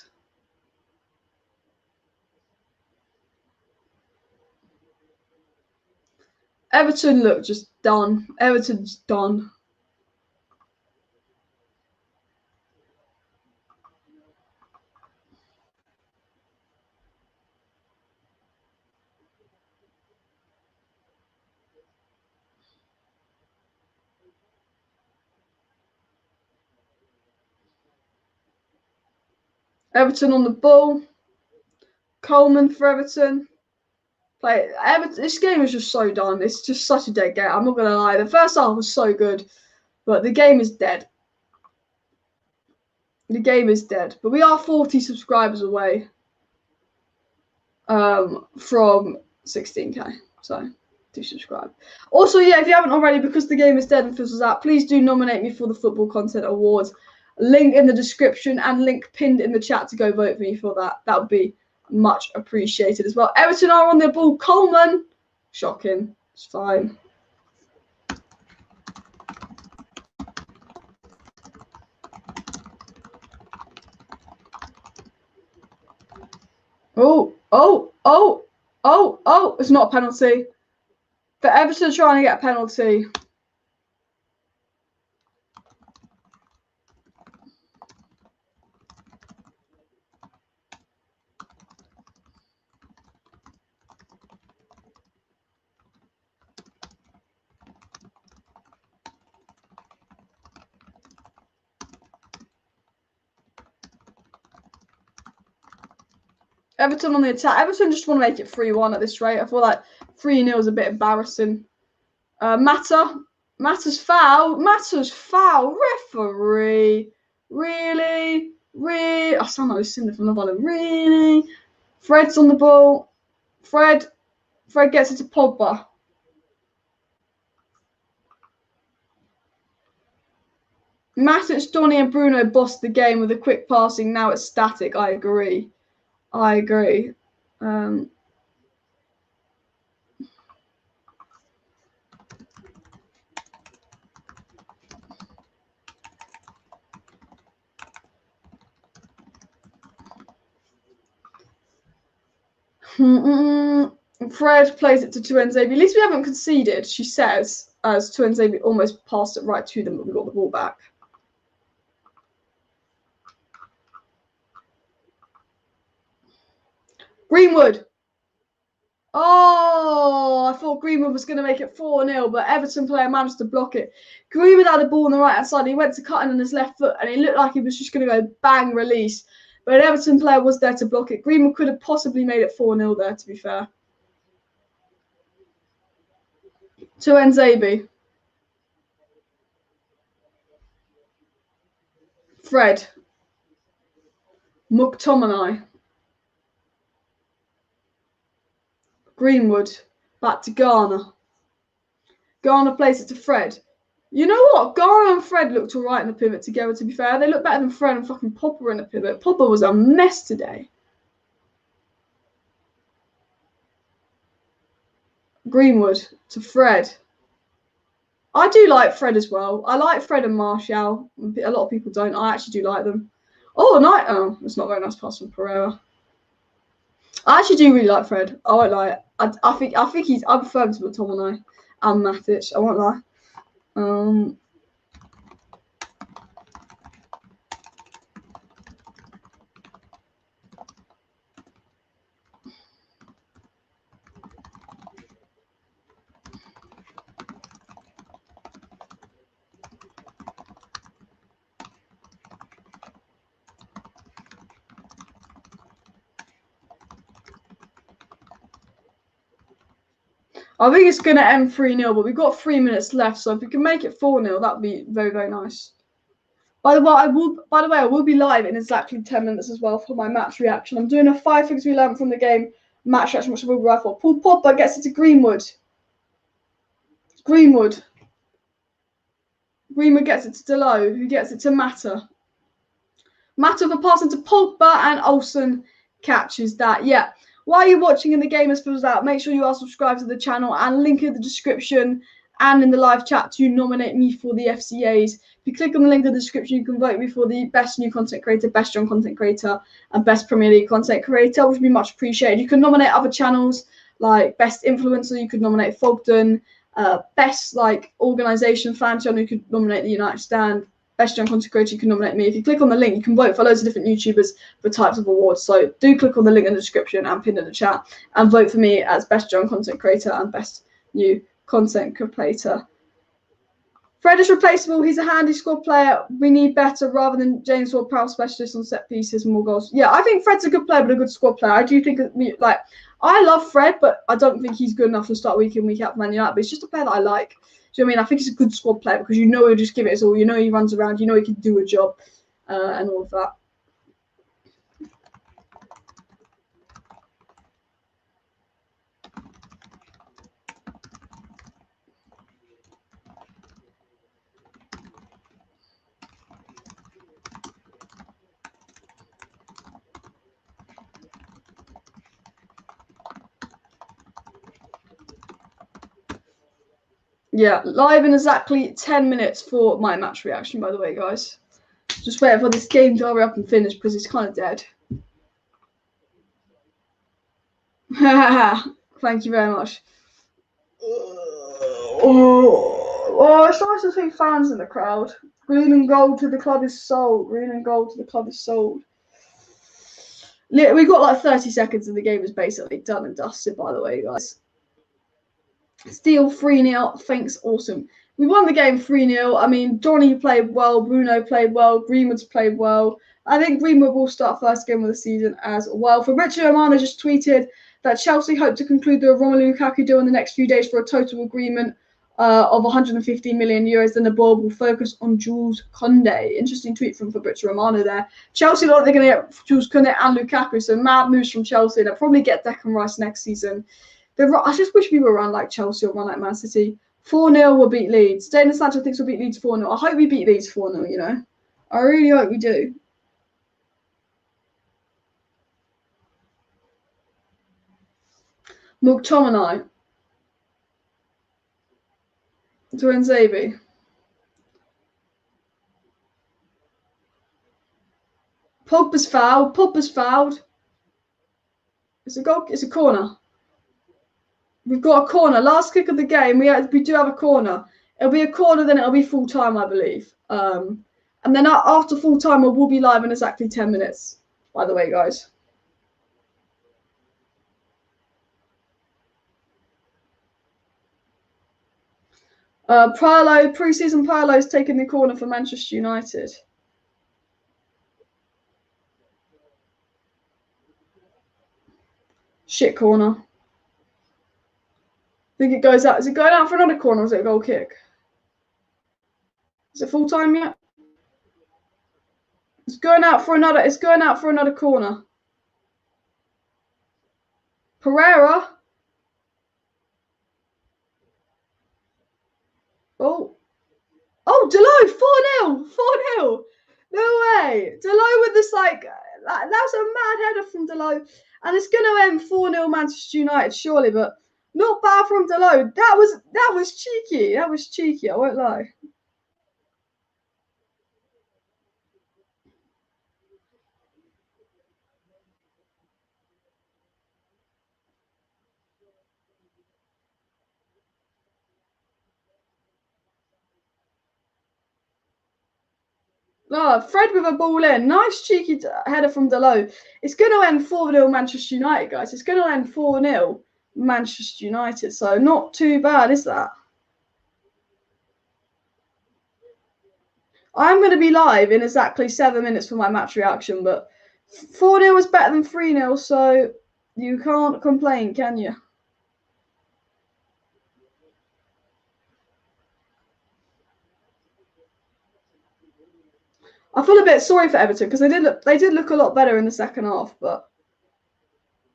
Everton look just done. Everton's done. Everton on the ball. Coleman for Everton. This game is just so done. It's just such a dead game. I'm not gonna lie. The first half was so good, but the game is dead. The game is dead. But we are 40 subscribers away from 16k. So do subscribe. Also, yeah, if you haven't already, because the game is dead and fizzles out, please do nominate me for the Football Content Awards. Link in the description and link pinned in the chat to go vote for me for that. That would be much appreciated as well. Everton are on their ball. Coleman. Shocking. It's fine. Oh. It's not a penalty. But Everton trying to get a penalty. Everton on the attack. Everton just want to make it 3-1 at this rate. I feel like 3-0 is a bit embarrassing. Matters foul. Referee. Really? I sound like Lucinda from Love Island. Really? Fred's on the ball. Fred gets it to Pogba. Matic, Donny and Bruno bossed the game with a quick passing. Now it's static. I agree. Fred plays it to Tuanzebe. At least we haven't conceded, she says, as Tuanzebe almost passed it right to them, but we got the ball back. Greenwood. Oh, I thought Greenwood was going to make it 4-0, but Everton player managed to block it. Greenwood had the ball on the right-hand side. He went to cut in on his left foot, and it looked like he was just going to go bang, release. But an Everton player was there to block it. Greenwood could have possibly made it 4-0 there, to be fair. Tuanzebe. Fred. McTominay. Greenwood. Back to Garner. Garner plays it to Fred. You know what? Garner and Fred looked all right in the pivot together, to be fair. They look better than Fred and fucking Popper in the pivot. Popper was a mess today. Greenwood to Fred. I do like Fred as well. I like Fred and Martial. A lot of people don't. I actually do like them. Oh, it's not a very nice pass from Pereira. I actually do really like Fred. I won't lie. I prefer him to McTominay and Matic. I won't lie. I think it's going to end 3-0, but we've got 3 minutes left, so if we can make it 4-0, that would be very, very nice. By the way, I will be live in exactly 10 minutes as well for my match reaction. I'm doing a 5 things we learned from the game match reaction, which I will be right for. Paul Pogba gets it to Greenwood. Greenwood gets it to Delo, who gets it to Mata. Mata for passing to Pogba, and Olsen catches that. Yeah. While you're watching and the game is fills out, make sure you are subscribed to the channel and link in the description and in the live chat to nominate me for the FCAs. If you click on the link in the description, you can vote me for the best new content creator, best young content creator, and best Premier League content creator, which would be much appreciated. You can nominate other channels like best influencer. You could nominate Fogden, best like organisation fan channel. You could nominate the United Stand. Best young content creator, you can nominate me. If you click on the link, you can vote for loads of different YouTubers for types of awards. So do click on the link in the description and pin in the chat and vote for me as best young content creator and best new content creator. Fred is replaceable. He's a handy squad player. We need better rather than James Ward-Prowse specialist on set pieces and more goals. Yeah, I think Fred's a good player, but a good squad player. I do think I love Fred, but I don't think he's good enough to start week in, week out for Man United. But it's just a player that I like. Do you know what I mean? I think he's a good squad player because you know he'll just give it his all. You know he runs around. You know he can do a job and all of that. Yeah, live in exactly 10 minutes for my match reaction, by the way, guys. Just waiting for this game to hurry up and finish because it's kind of dead. Thank you very much. Oh, it's nice to see fans in the crowd. Green and gold to the club is sold. Green and gold to the club is sold. We got like 30 seconds and the game is basically done and dusted, by the way, guys. Steele 3-0. Thanks, awesome. We won the game 3-0. I mean, Johnny played well, Bruno played well, Greenwood's played well. I think Greenwood will start first game of the season as well. Fabrizio Romano just tweeted that Chelsea hope to conclude the Romelu Lukaku deal in the next few days for a total agreement of 115 million euros. Then the board will focus on Jules Koundé. Interesting tweet from Fabrizio Romano there. Chelsea look like they're going to get Jules Koundé and Lukaku, so mad moves from Chelsea. They'll probably get Declan Rice next season. I just wish we were run like Chelsea or run like Man City. 4-0 will beat Leeds. Dana Sanchez thinks we'll beat Leeds 4-0. I hope we beat Leeds 4-0, you know. I really hope we do. McTominay. Tuanzebe. Pogba's fouled. Pogba's fouled. It's a goal. It's a corner. We've got a corner. Last kick of the game. We do have a corner. It'll be a corner, then it'll be full time, I believe. And then after full time, we'll be live in exactly 10 minutes. By the way, guys. Pre-season Pirlo's taking the corner for Manchester United. Shit corner. I think it goes out. Is it going out for another corner or is it a goal kick? Is it full time yet? It's going out for another corner. Pereira. Oh, Delot, 4-0. No way. Delot with this, like, that's a mad header from Delot. And it's going to end 4-0 Manchester United, surely, but not bad from Delot. That was cheeky. That was cheeky, I won't lie. Oh, Fred with a ball in. Nice cheeky header from Delot. It's going to end 4-0 Manchester United, guys. It's going to end 4-0 Manchester United. So not too bad, is that? I'm going to be live in exactly 7 minutes for my match reaction, but 4-0 is better than 3-0, so you can't complain, can you? I feel a bit sorry for Everton because they did look a lot better in the second half, but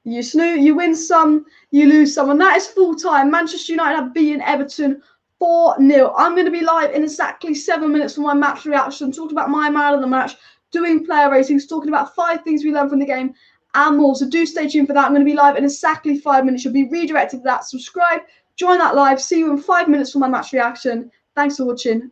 you win some, you lose some, and that is full time. Manchester United have beaten Everton 4-0. I'm going to be live in exactly 7 minutes for my match reaction, talking about my man of the match, doing player ratings, talking about 5 things we learned from the game and more. So do stay tuned for that. I'm going to be live in exactly 5 minutes. You'll be redirected to that. Subscribe, join that live. See you in 5 minutes for my match reaction. Thanks for watching.